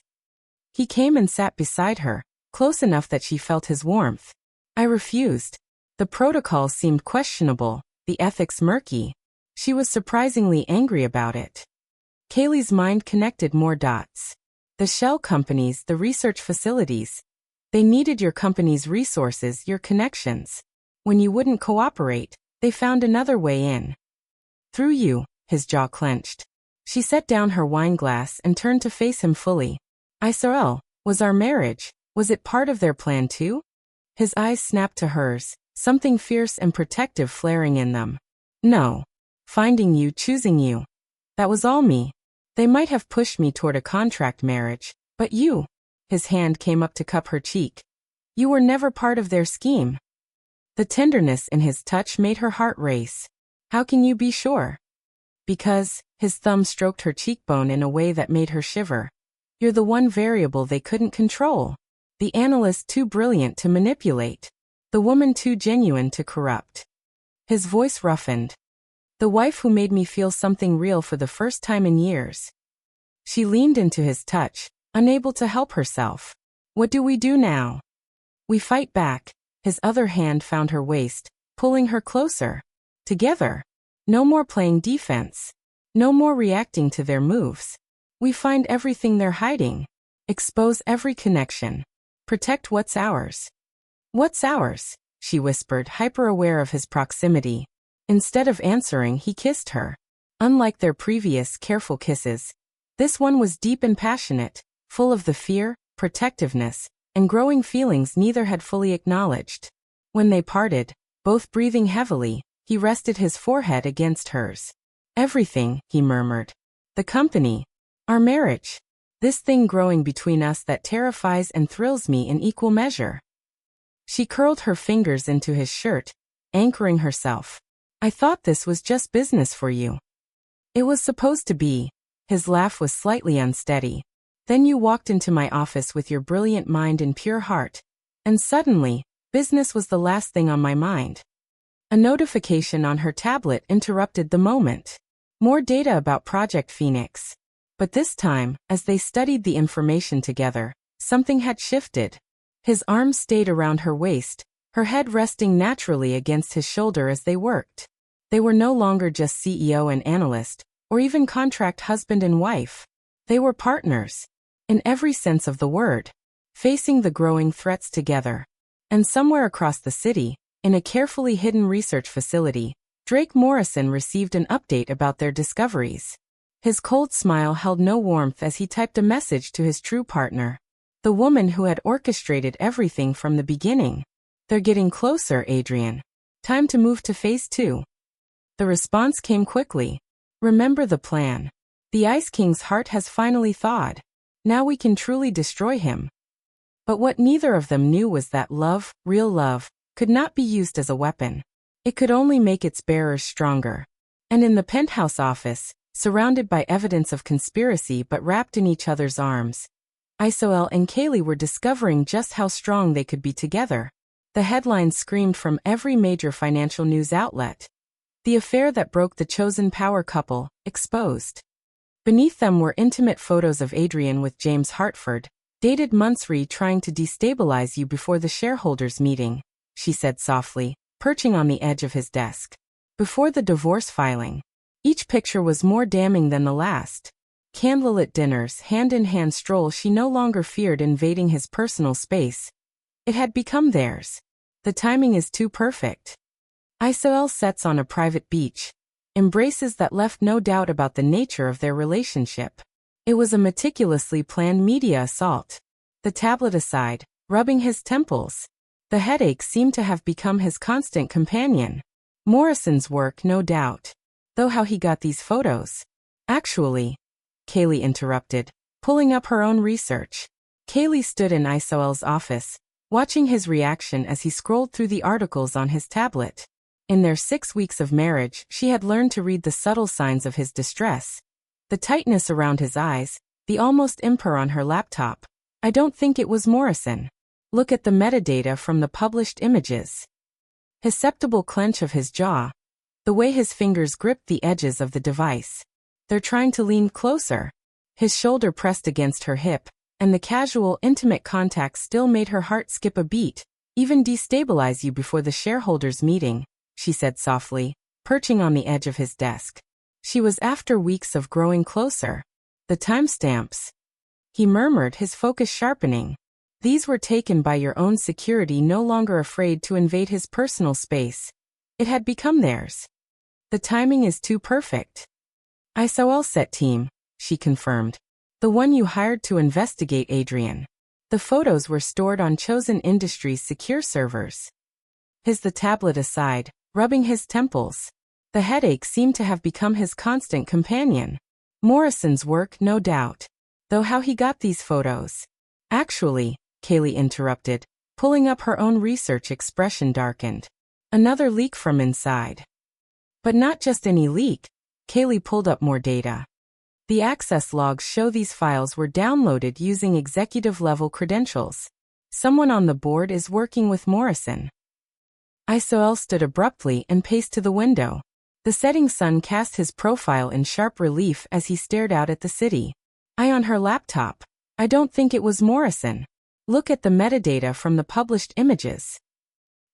He came and sat beside her, close enough that she felt his warmth. I refused. The protocol seemed questionable, the ethics murky. She was surprisingly angry about it. Kaylee's mind connected more dots. The shell companies, the research facilities. They needed your company's resources, your connections. When you wouldn't cooperate, they found another way in. Through you, his jaw clenched. She set down her wine glass and turned to face him fully. Isael, was our marriage, was it part of their plan too? His eyes snapped to hers, something fierce and protective flaring in them. No. Finding you, choosing you. That was all me. They might have pushed me toward a contract marriage, but you. His hand came up to cup her cheek. You were never part of their scheme. The tenderness in his touch made her heart race. How can you be sure? Because, his thumb stroked her cheekbone in a way that made her shiver. You're the one variable they couldn't control. The analyst too brilliant to manipulate. The woman too genuine to corrupt. His voice roughened. The wife who made me feel something real for the first time in years. She leaned into his touch, unable to help herself. What do we do now? We fight back. His other hand found her waist, pulling her closer. Together. No more playing defense. No more reacting to their moves. We find everything they're hiding. Expose every connection. Protect what's ours. What's ours? She whispered, hyper-aware of his proximity. Instead of answering, he kissed her. Unlike their previous careful kisses, this one was deep and passionate, full of the fear, protectiveness, and growing feelings neither had fully acknowledged. When they parted, both breathing heavily, he rested his forehead against hers. Everything, he murmured. The company. Our marriage. This thing growing between us that terrifies and thrills me in equal measure. She curled her fingers into his shirt, anchoring herself. I thought this was just business for you. It was supposed to be. His laugh was slightly unsteady. Then you walked into my office with your brilliant mind and pure heart. And suddenly, business was the last thing on my mind. A notification on her tablet interrupted the moment. More data about Project Phoenix. But this time, as they studied the information together, something had shifted. His arms stayed around her waist, her head resting naturally against his shoulder as they worked. They were no longer just CEO and analyst, or even contract husband and wife. They were partners. In every sense of the word. Facing the growing threats together. And somewhere across the city, in a carefully hidden research facility, Drake Morrison received an update about their discoveries. His cold smile held no warmth as he typed a message to his true partner. The woman who had orchestrated everything from the beginning. They're getting closer, Adrian. Time to move to phase 2. The response came quickly. Remember the plan. The Ice King's heart has finally thawed. Now we can truly destroy him. But what neither of them knew was that love, real love, could not be used as a weapon. It could only make its bearers stronger. And in the penthouse office, surrounded by evidence of conspiracy but wrapped in each other's arms, Isael and Kaylee were discovering just how strong they could be together. The headlines screamed from every major financial news outlet. The affair that broke the chosen power couple, exposed. Beneath them were intimate photos of Adrian with James Hartford, dated months trying to destabilize you before the shareholders' meeting, she said softly, perching on the edge of his desk. Before the divorce filing, each picture was more damning than the last. Candlelit dinners, hand-in-hand strolls. She no longer feared invading his personal space. It had become theirs. The timing is too perfect. Isael sets on a private beach. Embraces that left no doubt about the nature of their relationship. It was a meticulously planned media assault. The tablet aside, rubbing his temples. The headache seemed to have become his constant companion. Morrison's work, no doubt. Though how he got these photos. Actually, Kaylee interrupted, pulling up her own research. Kaylee stood in Isael's office, watching his reaction as he scrolled through the articles on his tablet. In their 6 weeks of marriage, she had learned to read the subtle signs of his distress. The tightness around his eyes, the almost impur on her laptop. I don't think it was Morrison. Look at the metadata from the published images. His perceptible clench of his jaw. The way his fingers gripped the edges of the device. They're trying to lean closer. His shoulder pressed against her hip, and the casual, intimate contact still made her heart skip a beat. Even destabilize you before the shareholders' meeting, she said softly, perching on the edge of his desk. She was after weeks of growing closer. The timestamps. He murmured, his focus sharpening. These were taken by your own security, no longer afraid to invade his personal space. It had become theirs. The timing is too perfect. Isael set team, she confirmed. The one you hired to investigate Adrian. The photos were stored on Chosen Industries' secure servers. The tablet aside, rubbing his temples. The headache seemed to have become his constant companion. Morrison's work, no doubt. Though how he got these photos. Actually, Kaylee interrupted, pulling up her own research. Expression darkened. Another leak from inside. But not just any leak. Kaylee pulled up more data. The access logs show these files were downloaded using executive-level credentials. Someone on the board is working with Morrison. Isael stood abruptly and paced to the window. The setting sun cast his profile in sharp relief as he stared out at the city. Eye on her laptop. I don't think it was Morrison. Look at the metadata from the published images.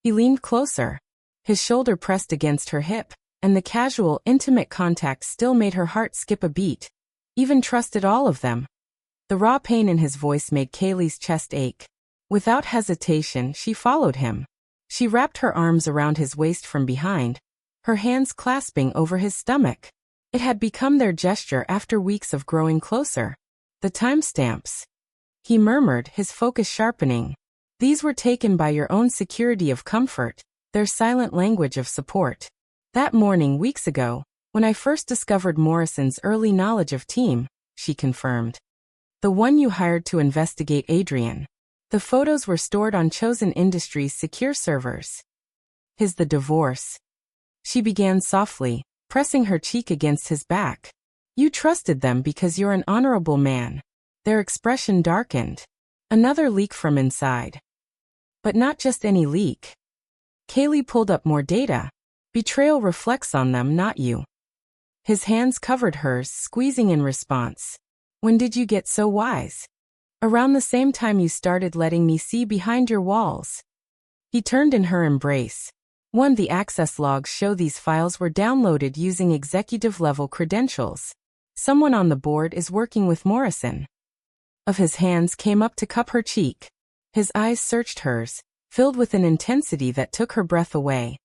He leaned closer. His shoulder pressed against her hip, and the casual, intimate contact still made her heart skip a beat. Even trusted all of them. The raw pain in his voice made Kaylee's chest ache. Without hesitation, she followed him. She wrapped her arms around his waist from behind, her hands clasping over his stomach. It had become their gesture after weeks of growing closer. The timestamps. He murmured, his focus sharpening. These were taken by your own security of comfort, their silent language of support. That morning weeks ago, when I first discovered Morrison's early knowledge of team, she confirmed. The one you hired to investigate Adrian. The photos were stored on Chosen Industries' secure servers. The divorce. She began softly, pressing her cheek against his back. You trusted them because you're an honorable man. Their expression darkened. Another leak from inside. But not just any leak. Kaylee pulled up more data. Betrayal reflects on them, not you. His hands covered hers, squeezing in response. When did you get so wise? Around the same time you started letting me see behind your walls. He turned in her embrace. The access logs show these files were downloaded using executive-level credentials. Someone on the board is working with Morrison. His hands came up to cup her cheek. His eyes searched hers, filled with an intensity that took her breath away.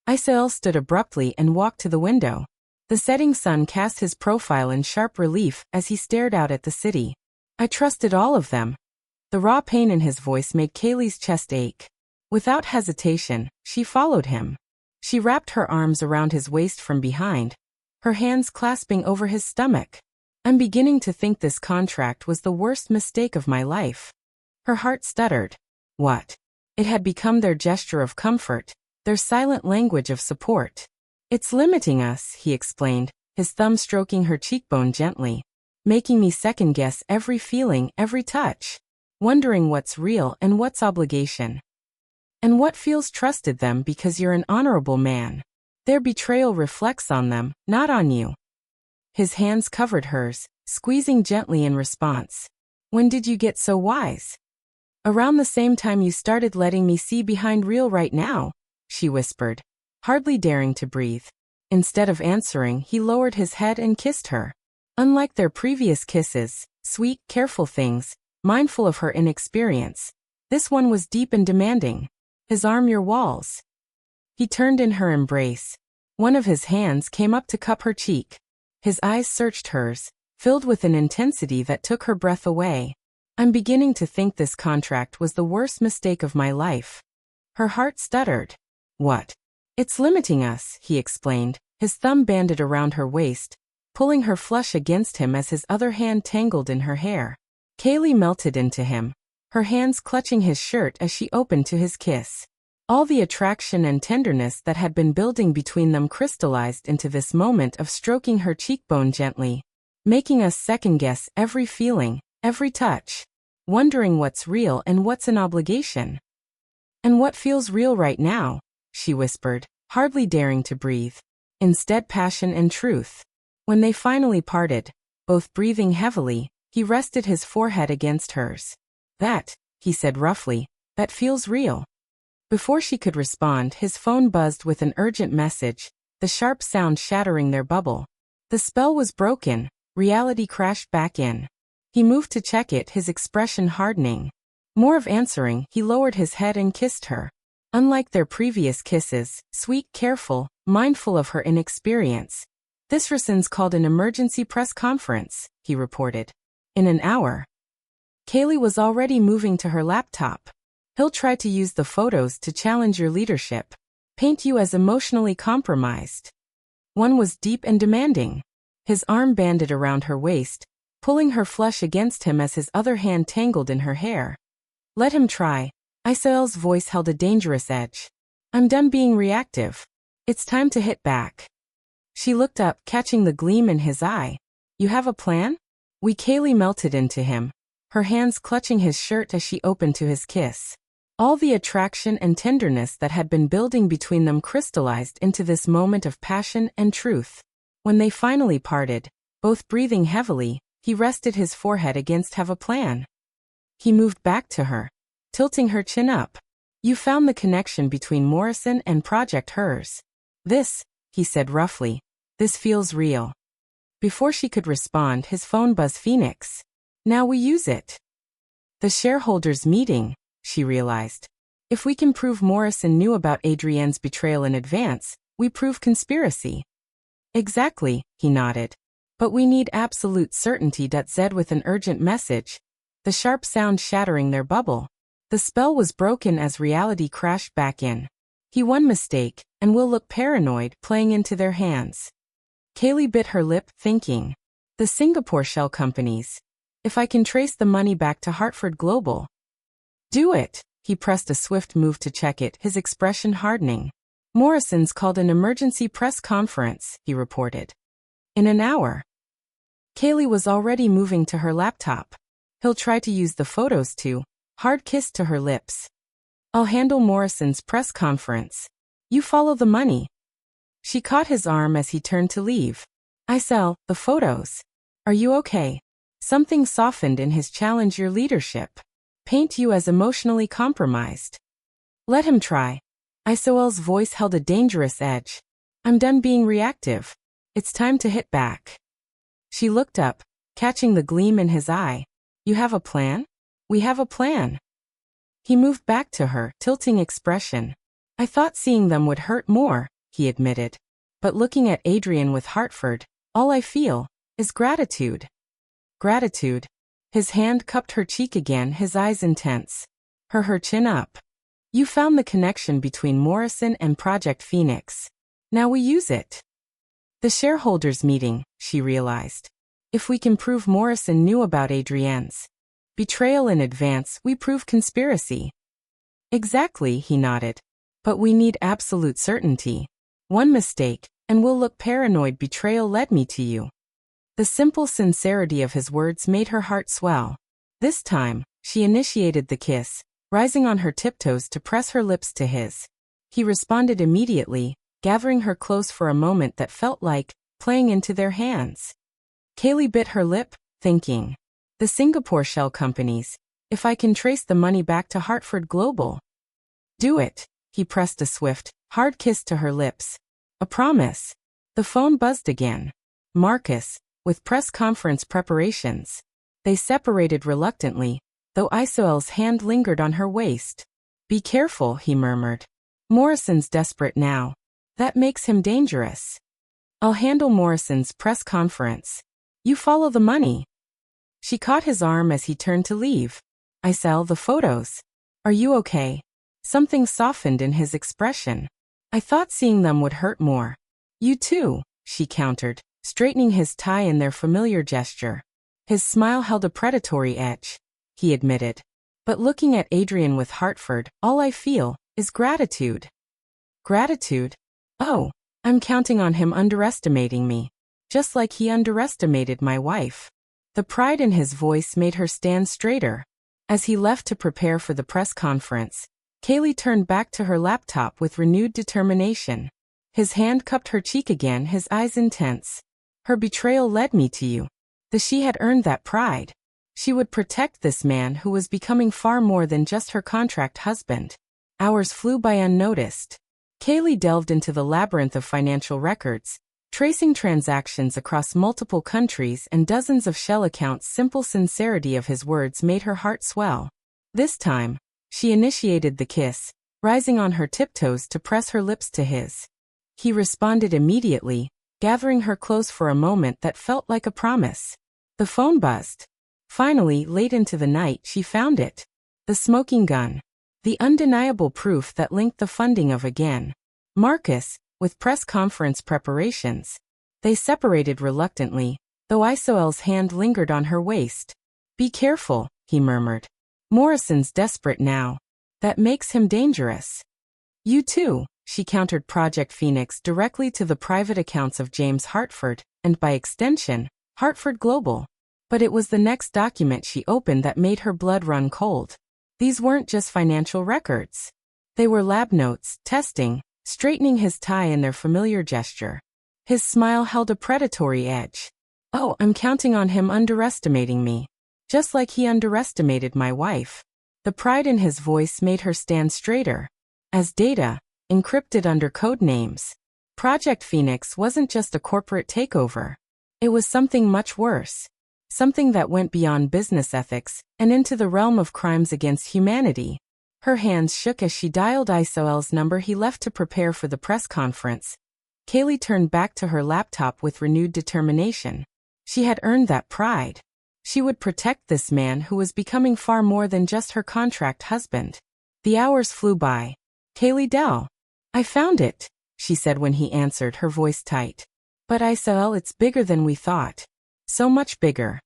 Isael stood abruptly and walked to the window. The setting sun cast his profile in sharp relief as he stared out at the city. I trusted all of them. The raw pain in his voice made Kaylee's chest ache. Without hesitation, she followed him. She wrapped her arms around his waist from behind, her hands clasping over his stomach. I'm beginning to think this contract was the worst mistake of my life. Her heart stuttered. What? It had become their gesture of comfort, their silent language of support. It's limiting us, he explained, his thumb stroking her cheekbone gently, making me second-guess every feeling, every touch, wondering what's real and what's obligation. And what feels trusted them because you're an honorable man. Their betrayal reflects on them, not on you. His hands covered hers, squeezing gently in response. When did you get so wise? Around the same time you started letting me see behind real right now, she whispered, hardly daring to breathe. Instead of answering, he lowered his head and kissed her. Unlike their previous kisses, sweet, careful things, mindful of her inexperience, this one was deep and demanding. His arm your walls. He turned in her embrace. One of his hands came up to cup her cheek. His eyes searched hers, filled with an intensity that took her breath away. I'm beginning to think this contract was the worst mistake of my life. Her heart stuttered. What? It's limiting us, he explained, his thumb banded around her waist, pulling her flush against him as his other hand tangled in her hair. Kaylee melted into him, her hands clutching his shirt as she opened to his kiss. All the attraction and tenderness that had been building between them crystallized into this moment of stroking her cheekbone gently, making us second-guess every feeling, every touch, wondering what's real and what's an obligation. And what feels real right now, she whispered, hardly daring to breathe. Instead, passion and truth. When they finally parted, both breathing heavily, he rested his forehead against hers. That, he said roughly, that feels real. Before she could respond, his phone buzzed with an urgent message, the sharp sound shattering their bubble. The spell was broken, reality crashed back in. He moved to check it, his expression hardening. More of answering, he lowered his head and kissed her. Unlike their previous kisses, sweet, careful, mindful of her inexperience, this rescinds called an emergency press conference, he reported. In an hour. Kaylee was already moving to her laptop. He'll try to use the photos to challenge your leadership, paint you as emotionally compromised. One was deep and demanding. His arm banded around her waist, pulling her flush against him as his other hand tangled in her hair. Let him try. Isael's voice held a dangerous edge. I'm done being reactive. It's time to hit back. She looked up, catching the gleam in his eye. You have a plan? Kaylee melted into him, her hands clutching his shirt as she opened to his kiss. All the attraction and tenderness that had been building between them crystallized into this moment of passion and truth. When they finally parted, both breathing heavily, he rested his forehead against have a plan. He moved back to her, tilting her chin up. You found the connection between Morrison and Project Hers. This, he said roughly, this feels real. Before she could respond, his phone buzzed. Phoenix. Now we use it. The shareholders' meeting, she realized. If we can prove Morrison knew about Adrienne's betrayal in advance, we prove conspiracy. Exactly, he nodded. But we need absolute certainty. Zed with an urgent message, the sharp sound shattering their bubble. The spell was broken as reality crashed back in. He one mistake, and will look paranoid, playing into their hands. Kaylee bit her lip, thinking. The Singapore shell companies. If I can trace the money back to Hartford Global. Do it. He pressed a swift move to check it, his expression hardening. Morrison's called an emergency press conference, he reported. In an hour. Kaylee was already moving to her laptop. He'll try to use the photos to, hard kiss to her lips. I'll handle Morrison's press conference. You follow the money. She caught his arm as he turned to leave. Isael, the photos. Are you okay? Something softened in his challenge. Your leadership. Paint you as emotionally compromised. Let him try. Isael's voice held a dangerous edge. I'm done being reactive. It's time to hit back. She looked up, catching the gleam in his eye. You have a plan? We have a plan. He moved back to her, tilting expression. I thought seeing them would hurt more, he admitted. But looking at Adrienne with Hartford, all I feel is gratitude. Gratitude. His hand cupped her cheek again, his eyes intense. Her chin up. You found the connection between Morrison and Project Phoenix. Now we use it. The shareholders' meeting, she realized. If we can prove Morrison knew about Adrienne's betrayal in advance, we prove conspiracy. Exactly, he nodded. But we need absolute certainty. One mistake, and we'll look paranoid. Betrayal led me to you. The simple sincerity of his words made her heart swell. This time, she initiated the kiss, rising on her tiptoes to press her lips to his. He responded immediately, gathering her close for a moment that felt like playing into their hands. Kaylee bit her lip, thinking. The Singapore shell companies. If I can trace the money back to Hartford Global. Do it. He pressed a swift, Hard kiss to her lips. A promise. The phone buzzed again. Marcus, with press conference preparations. They separated reluctantly, though Isael's hand lingered on her waist. Be careful, he murmured. Morrison's desperate now. That makes him dangerous. I'll handle Morrison's press conference. You follow the money. She caught his arm as he turned to leave. Isael, the photos. Are you okay? Something softened in his expression. I thought seeing them would hurt more. You too, she countered, straightening his tie in their familiar gesture. His smile held a predatory edge, he admitted. But looking at Adrian with Hartford, all I feel is gratitude. Gratitude? Oh, I'm counting on him underestimating me, just like he underestimated my wife. The pride in his voice made her stand straighter. As he left to prepare for the press conference, Kaylee turned back to her laptop with renewed determination. His hand cupped her cheek again, his eyes intense. Her betrayal led me to you. She had earned that pride. She would protect this man who was becoming far more than just her contract husband. Hours flew by unnoticed. Kaylee delved into the labyrinth of financial records, tracing transactions across multiple countries and dozens of shell accounts. Simple sincerity of his words made her heart swell. This time, she initiated the kiss, rising on her tiptoes to press her lips to his. He responded immediately, gathering her close for a moment that felt like a promise. The phone buzzed. Finally, late into the night, she found it. The smoking gun. The undeniable proof that linked the funding of again. Marcus, with press conference preparations. They separated reluctantly, though Isael's hand lingered on her waist. Be careful, he murmured. Morrison's desperate now. That makes him dangerous. You too, she countered Project Phoenix directly to the private accounts of James Hartford, and by extension, Hartford Global. But it was the next document she opened that made her blood run cold. These weren't just financial records. They were lab notes, testing, straightening his tie in their familiar gesture. His smile held a predatory edge. Oh, I'm counting on him underestimating me. Just like he underestimated my wife. The pride in his voice made her stand straighter. As data, encrypted under code names, Project Phoenix wasn't just a corporate takeover. It was something much worse. Something that went beyond business ethics and into the realm of crimes against humanity. Her hands shook as she dialed Isael's number. He left to prepare for the press conference. Kaylee turned back to her laptop with renewed determination. She had earned that pride. She would protect this man who was becoming far more than just her contract husband. The hours flew by. Kaylee Dell. I found it, she said when he answered, her voice tight. But Isael, it's bigger than we thought. So much bigger.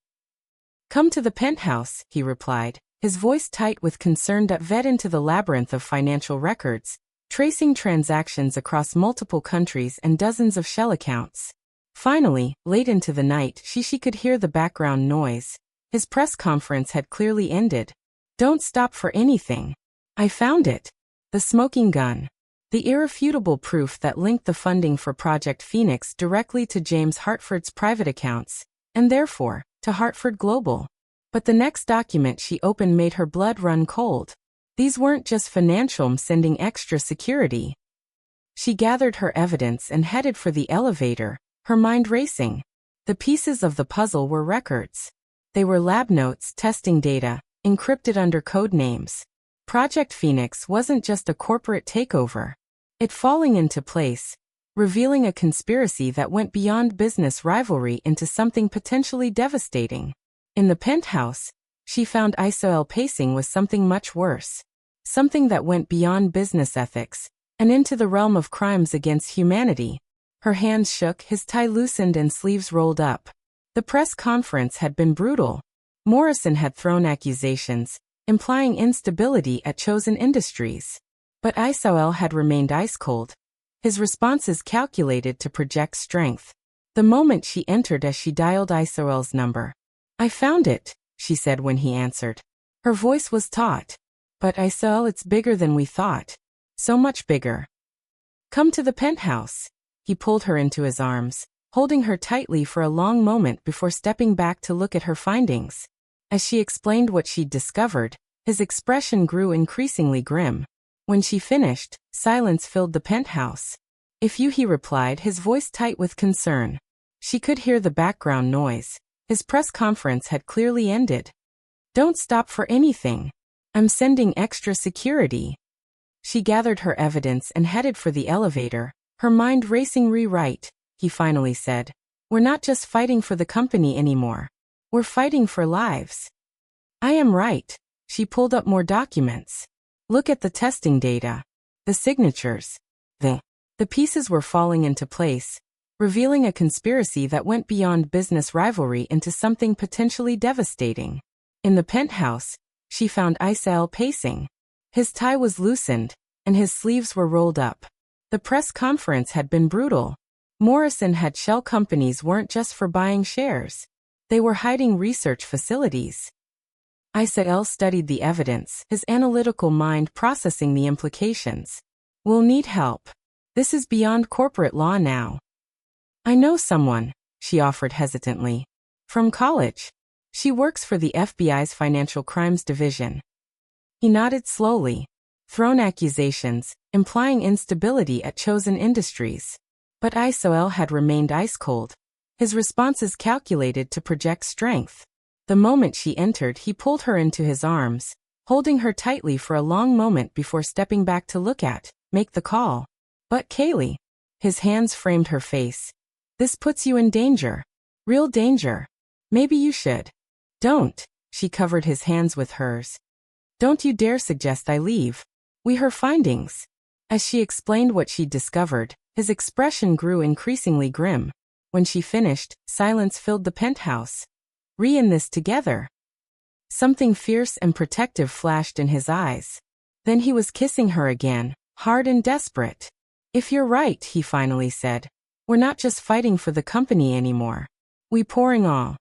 Come to the penthouse, he replied, his voice tight with concern. Vet into the labyrinth of financial records, tracing transactions across multiple countries and dozens of shell accounts. Finally, late into the night, she could hear the background noise. His press conference had clearly ended. Don't stop for anything. I found it. The smoking gun. The irrefutable proof that linked the funding for Project Phoenix directly to James Hartford's private accounts, and therefore, to Hartford Global. But the next document she opened made her blood run cold. These weren't just financial sending extra security. She gathered her evidence and headed for the elevator, her mind racing. The pieces of the puzzle were records. They were lab notes, testing data, encrypted under code names. Project Phoenix wasn't just a corporate takeover. It falling into place, revealing a conspiracy that went beyond business rivalry into something potentially devastating. In the penthouse, she found Isael pacing with something much worse. Something that went beyond business ethics, and into the realm of crimes against humanity. Her hands shook, his tie loosened and sleeves rolled up. The press conference had been brutal. Morrison had thrown accusations, implying instability at Chosen Industries. But Isael had remained ice cold. His responses calculated to project strength. The moment she entered as she dialed Isael's number. I found it, she said when he answered. Her voice was taut. But Isael, it's bigger than we thought. So much bigger. Come to the penthouse. He pulled her into his arms, holding her tightly for a long moment before stepping back to look at her findings. As she explained what she'd discovered, his expression grew increasingly grim. When she finished, Silence filled the penthouse. If you, he replied, his voice tight with concern. She could hear the background noise. His press conference had clearly ended. Don't stop for anything. I'm sending extra security. She gathered her evidence and headed for the elevator, her mind racing. Rewrite, he finally said. We're not just fighting for the company anymore. We're fighting for lives. I am right. She pulled up more documents. Look at the testing data. The signatures. The pieces were falling into place, revealing a conspiracy that went beyond business rivalry into something potentially devastating. In the penthouse, she found Isael pacing. His tie was loosened, and his sleeves were rolled up. The press conference had been brutal. Morrison had shell companies weren't just for buying shares. They were hiding research facilities. Isael studied the evidence, his analytical mind processing the implications. We'll need help. This is beyond corporate law now. I know someone, she offered hesitantly. From college. She works for the FBI's Financial Crimes Division. He nodded slowly. Thrown accusations, implying instability at Chosen Industries. But Isael had remained ice-cold. His responses calculated to project strength. The moment she entered, he pulled her into his arms, holding her tightly for a long moment before stepping back to make the call. But Kaylee. His hands framed her face. This puts you in danger. Real danger. Maybe you should. Don't. She covered his hands with hers. Don't you dare suggest I leave. Her findings. As she explained what she'd discovered, his expression grew increasingly grim. When she finished, silence filled the penthouse. In this together. Something fierce and protective flashed in his eyes. Then he was kissing her again, hard and desperate. If you're right, he finally said. We're not just fighting for the company anymore. We pouring all.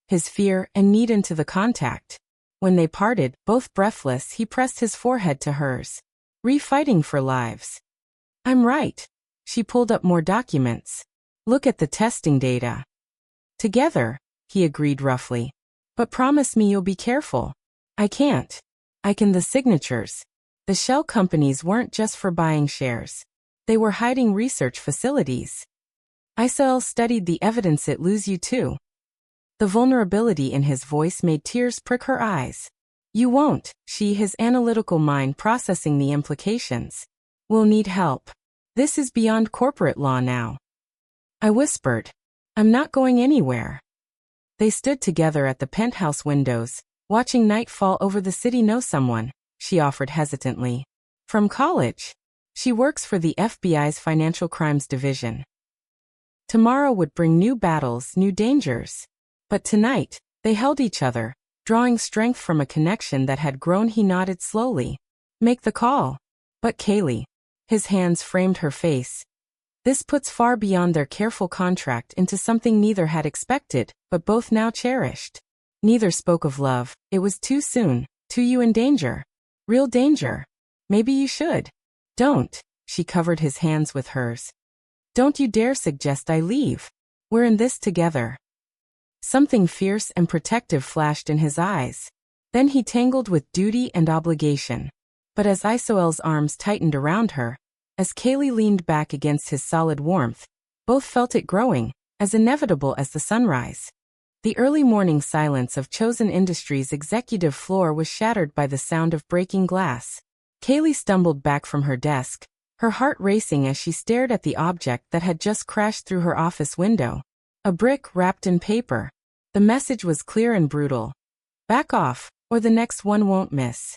His fear and need into the contact. When they parted, both breathless, he pressed his forehead to hers. Fighting for lives. I'm right. She pulled up more documents. Look at the testing data. Together, he agreed roughly. But promise me you'll be careful. I can't. I can. The signatures. The shell companies weren't just for buying shares. They were hiding research facilities. Isael studied the evidence. It lose you too. The vulnerability in his voice made tears prick her eyes. You won't, his analytical mind processing the implications. We'll need help. This is beyond corporate law now. I whispered. I'm not going anywhere. They stood together at the penthouse windows, watching night fall over the city. Know someone, she offered hesitantly. From college. She works for the FBI's Financial Crimes Division. Tomorrow would bring new battles, new dangers. But tonight, they held each other, drawing strength from a connection that had grown. He nodded slowly. Make the call. But Kaylee. His hands framed her face. This puts far beyond their careful contract into something neither had expected, but both now cherished. Neither spoke of love. It was too soon. Too you in danger. Real danger. Maybe you should. Don't. She covered his hands with hers. Don't you dare suggest I leave. We're in this together. Something fierce and protective flashed in his eyes. Then he tangled with duty and obligation. But as Isael's arms tightened around her, as Kaylee leaned back against his solid warmth, both felt it growing, as inevitable as the sunrise. The early morning silence of Chosen Industries' executive floor was shattered by the sound of breaking glass. Kaylee stumbled back from her desk, her heart racing as she stared at the object that had just crashed through her office window. A brick wrapped in paper. The message was clear and brutal. Back off, or the next one won't miss.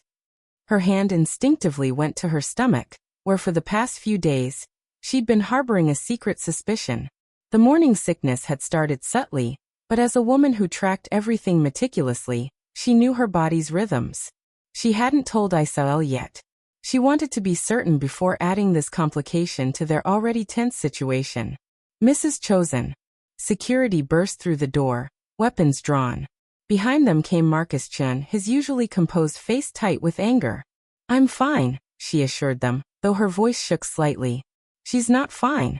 Her hand instinctively went to her stomach, where for the past few days, she'd been harboring a secret suspicion. The morning sickness had started subtly, but as a woman who tracked everything meticulously, she knew her body's rhythms. She hadn't told Isael yet. She wanted to be certain before adding this complication to their already tense situation. Mrs. Chosen. Security burst through the door, weapons drawn. Behind them came Marcus Chun, his usually composed face tight with anger. I'm fine, she assured them, though her voice shook slightly. She's not fine.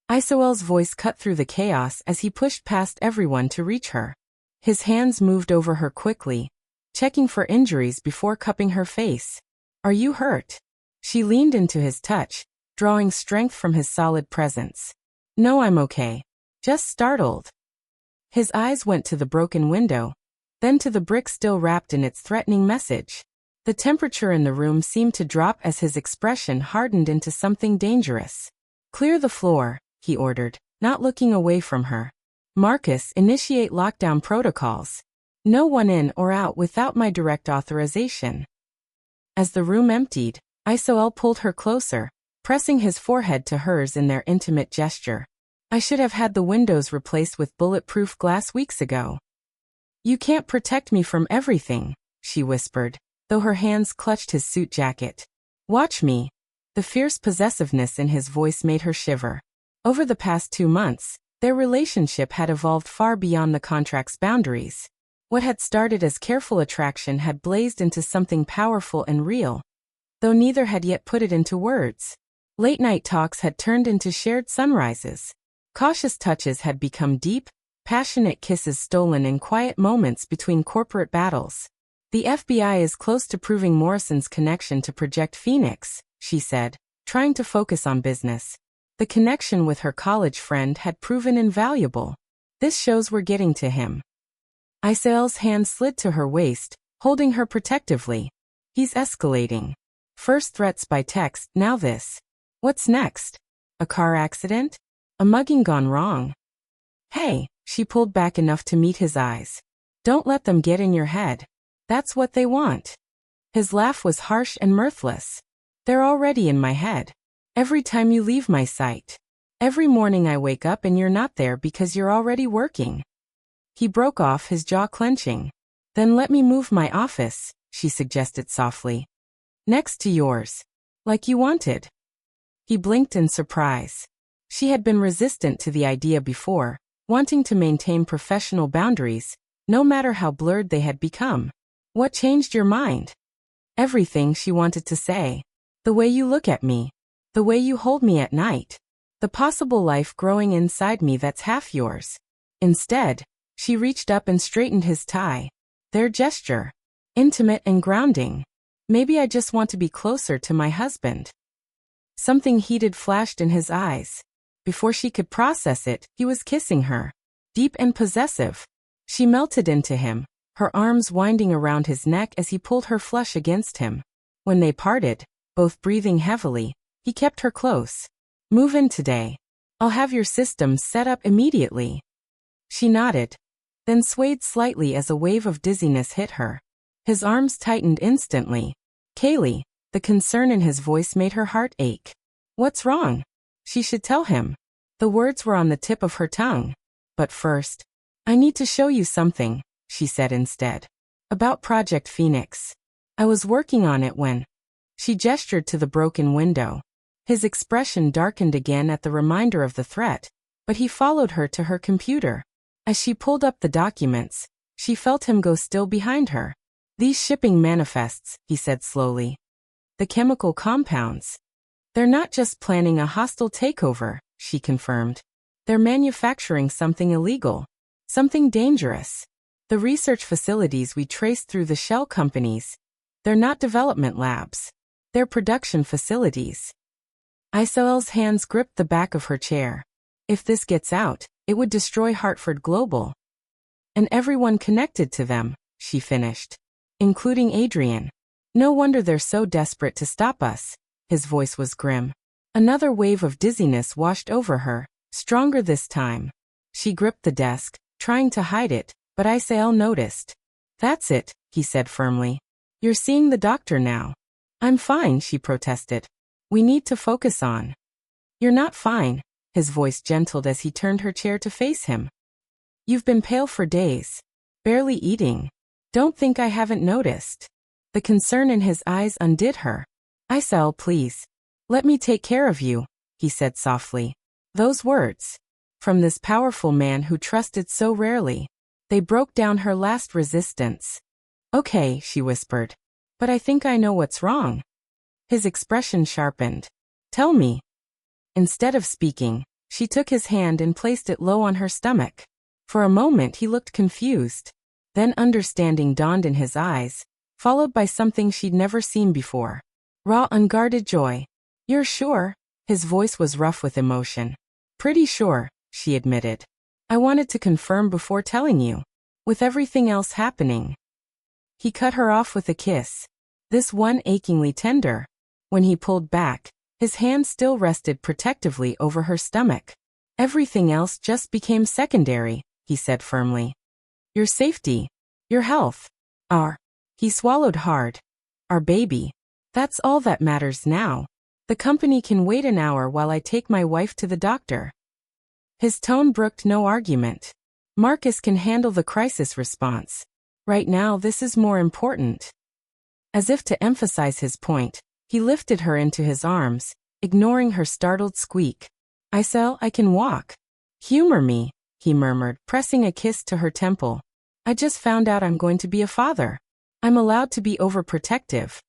Isael's voice cut through the chaos as he pushed past everyone to reach her. His hands moved over her quickly, checking for injuries before cupping her face. Are you hurt? She leaned into his touch, drawing strength from his solid presence. No, I'm okay. Just startled. His eyes went to the broken window, then to the brick still wrapped in its threatening message. The temperature in the room seemed to drop as his expression hardened into something dangerous. Clear the floor, he ordered, not looking away from her. Marcus, initiate lockdown protocols. No one in or out without my direct authorization. As the room emptied, Isael pulled her closer, pressing his forehead to hers in their intimate gesture. I should have had the windows replaced with bulletproof glass weeks ago. You can't protect me from everything, she whispered, though her hands clutched his suit jacket. Watch me. The fierce possessiveness in his voice made her shiver. Over the past 2 months, their relationship had evolved far beyond the contract's boundaries. What had started as careful attraction had blazed into something powerful and real, though neither had yet put it into words. Late-night talks had turned into shared sunrises. Cautious touches had become deep, passionate kisses stolen in quiet moments between corporate battles. The FBI is close to proving Morrison's connection to Project Phoenix, she said, trying to focus on business. The connection with her college friend had proven invaluable. This shows we're getting to him. Isael's hand slid to her waist, holding her protectively. He's escalating. First threats by text, now this. What's next? A car accident? A mugging gone wrong? Hey, she pulled back enough to meet his eyes. Don't let them get in your head. That's what they want. His laugh was harsh and mirthless. They're already in my head. Every time you leave my sight. Every morning I wake up and you're not there because you're already working. He broke off, his jaw clenching. Then let me move my office, she suggested softly. Next to yours. Like you wanted. He blinked in surprise. She had been resistant to the idea before, wanting to maintain professional boundaries, no matter how blurred they had become. What changed your mind? Everything, she wanted to say. The way you look at me. The way you hold me at night. The possible life growing inside me that's half yours. Instead, she reached up and straightened his tie. Their gesture. Intimate and grounding. Maybe I just want to be closer to my husband. Something heated flashed in his eyes. Before she could process it, he was kissing her. Deep and possessive. She melted into him, her arms winding around his neck as he pulled her flush against him. When they parted, both breathing heavily, he kept her close. Move in today. I'll have your systems set up immediately. She nodded, then swayed slightly as a wave of dizziness hit her. His arms tightened instantly. Kaylee, the concern in his voice made her heart ache. What's wrong? She should tell him. The words were on the tip of her tongue. But first, I need to show you something, she said instead. About Project Phoenix. I was working on it when... She gestured to the broken window. His expression darkened again at the reminder of the threat, but he followed her to her computer. As she pulled up the documents, she felt him go still behind her. These shipping manifests, he said slowly. The chemical compounds. They're not just planning a hostile takeover, she confirmed. They're manufacturing something illegal. Something dangerous. The research facilities we traced through the shell companies. They're not development labs. They're production facilities. Isael's hands gripped the back of her chair. If this gets out, it would destroy Hartford Global. And everyone connected to them, she finished. Including Adrian. No wonder they're so desperate to stop us. His voice was grim. Another wave of dizziness washed over her, stronger this time. She gripped the desk, trying to hide it, but Isael noticed. That's it, he said firmly. You're seeing the doctor now. I'm fine, she protested. We need to focus on. You're not fine, his voice gentled as he turned her chair to face him. You've been pale for days. Barely eating. Don't think I haven't noticed. The concern in his eyes undid her. Isael, please. Let me take care of you, he said softly. Those words. From this powerful man who trusted so rarely. They broke down her last resistance. Okay, she whispered. But I think I know what's wrong. His expression sharpened. Tell me. Instead of speaking, she took his hand and placed it low on her stomach. For a moment he looked confused. Then understanding dawned in his eyes, followed by something she'd never seen before. Raw, unguarded joy. You're sure? His voice was rough with emotion. Pretty sure, she admitted. I wanted to confirm before telling you. With everything else happening. He cut her off with a kiss. This one achingly tender. When he pulled back, his hand still rested protectively over her stomach. Everything else just became secondary, he said firmly. Your safety. Your health. He swallowed hard. Our baby. That's all that matters now. The company can wait an hour while I take my wife to the doctor. His tone brooked no argument. Marcus can handle the crisis response. Right now this is more important. As if to emphasize his point, he lifted her into his arms, ignoring her startled squeak. Isael, I can walk. Humor me, he murmured, pressing a kiss to her temple. I just found out I'm going to be a father. I'm allowed to be overprotective.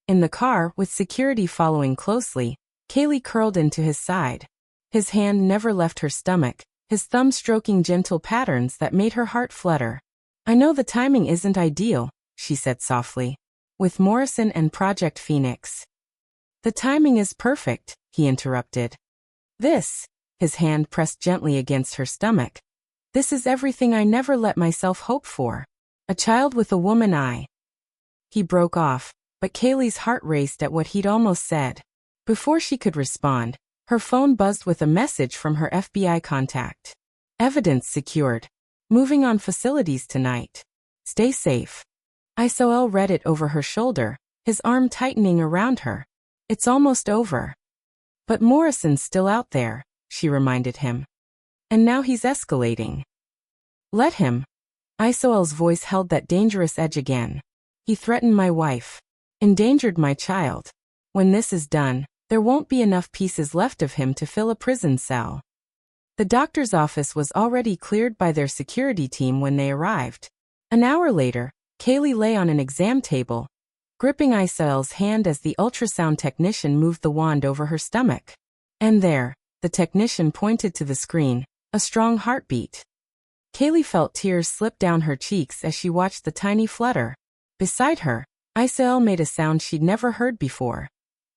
In the car, with security following closely, Kaylee curled into his side. His hand never left her stomach, his thumb stroking gentle patterns that made her heart flutter. I know the timing isn't ideal, she said softly. With Morrison and Project Phoenix. The timing is perfect, he interrupted. His hand pressed gently against her stomach. This is everything I never let myself hope for. A child with a woman eye. He broke off, but Kaylee's heart raced at what he'd almost said. Before she could respond, her phone buzzed with a message from her FBI contact. Evidence secured. Moving on facilities tonight. Stay safe. Isael read it over her shoulder, his arm tightening around her. It's almost over. But Morrison's still out there, she reminded him. And now he's escalating. Let him. Isael's voice held that dangerous edge again. He threatened my wife. Endangered my child. When this is done, there won't be enough pieces left of him to fill a prison cell. The doctor's office was already cleared by their security team when they arrived. An hour later, Kaylee lay on an exam table, gripping Isael's hand as the ultrasound technician moved the wand over her stomach. And there, the technician pointed to the screen, a strong heartbeat. Kaylee felt tears slip down her cheeks as she watched the tiny flutter. Beside her, Isael made a sound she'd never heard before.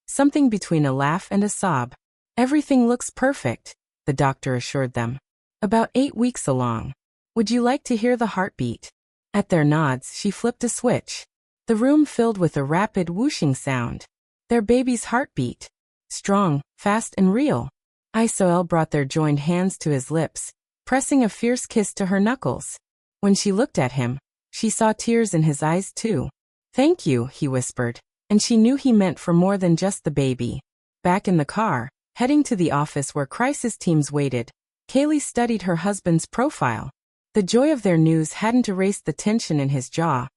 Something between a laugh and a sob. Everything looks perfect, the doctor assured them. About 8 weeks along. Would you like to hear the heartbeat? At their nods, she flipped a switch. The room filled with a rapid whooshing sound. Their baby's heartbeat. Strong, fast and real. Isael brought their joined hands to his lips, pressing a fierce kiss to her knuckles. When she looked at him, she saw tears in his eyes too. Thank you, he whispered, and she knew he meant for more than just the baby. Back in the car, heading to the office where crisis teams waited, Kaylee studied her husband's profile. The joy of their news hadn't erased the tension in his jaw,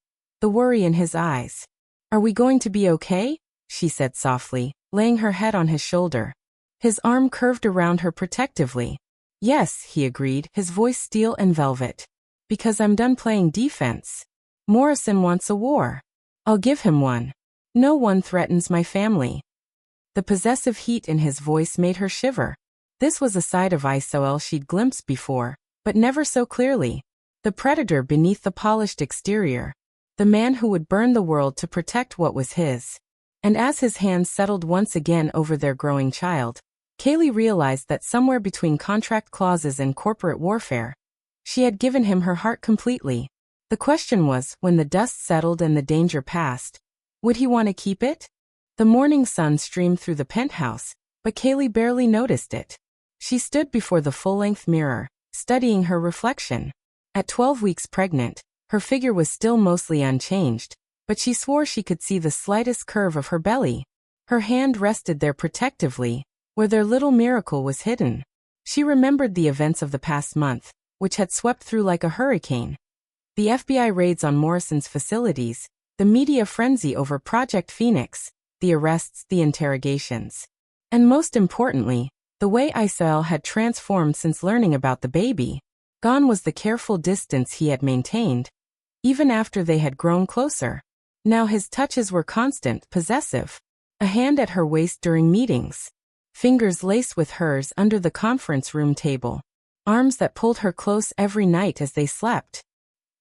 the worry in his eyes. Are we going to be okay? She said softly, laying her head on his shoulder. His arm curved around her protectively. Yes, he agreed, his voice steel and velvet. Because I'm done playing defense. Morrison wants a war. I'll give him one. No one threatens my family. The possessive heat in his voice made her shiver. This was a side of Isael she'd glimpsed before, but never so clearly. The predator beneath the polished exterior. The man who would burn the world to protect what was his. And as his hands settled once again over their growing child, Kaylee realized that somewhere between contract clauses and corporate warfare, she had given him her heart completely. The question was, when the dust settled and the danger passed, would he want to keep it? The morning sun streamed through the penthouse, but Kaylee barely noticed it. She stood before the full-length mirror, studying her reflection. At 12 weeks pregnant, her figure was still mostly unchanged, but she swore she could see the slightest curve of her belly. Her hand rested there protectively, where their little miracle was hidden. She remembered the events of the past month, which had swept through like a hurricane. The FBI raids on Morrison's facilities, the media frenzy over Project Phoenix, the arrests, the interrogations. And most importantly, the way Isael had transformed since learning about the baby. Gone was the careful distance he had maintained, even after they had grown closer. Now his touches were constant, possessive. A hand at her waist during meetings. Fingers laced with hers under the conference room table. Arms that pulled her close every night as they slept.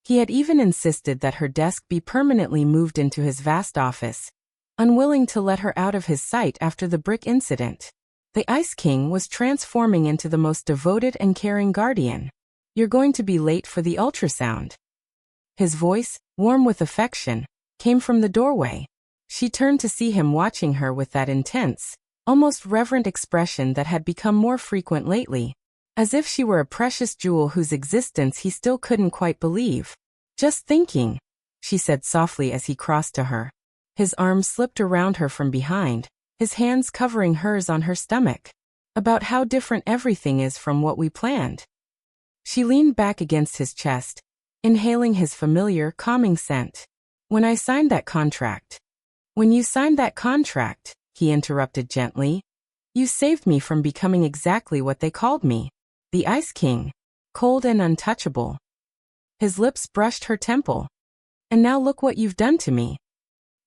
He had even insisted that her desk be permanently moved into his vast office, unwilling to let her out of his sight after the brick incident. The Ice King was transforming into the most devoted and caring guardian. "You're going to be late for the ultrasound." His voice, warm with affection, came from the doorway. She turned to see him watching her with that intense, almost reverent expression that had become more frequent lately, as if she were a precious jewel whose existence he still couldn't quite believe. "Just thinking," she said softly as he crossed to her. His arms slipped around her from behind, his hands covering hers on her stomach. "About how different everything is from what we planned." She leaned back against his chest, inhaling his familiar, calming scent. "When I signed that contract." "When you signed that contract," he interrupted gently, "you saved me from becoming exactly what they called me. The Ice King. Cold and untouchable." His lips brushed her temple. "And now look what you've done to me."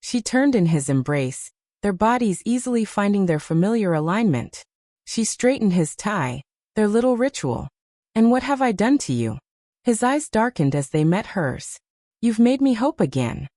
She turned in his embrace, their bodies easily finding their familiar alignment. She straightened his tie, their little ritual. "And what have I done to you?" His eyes darkened as they met hers. "You've made me hope again."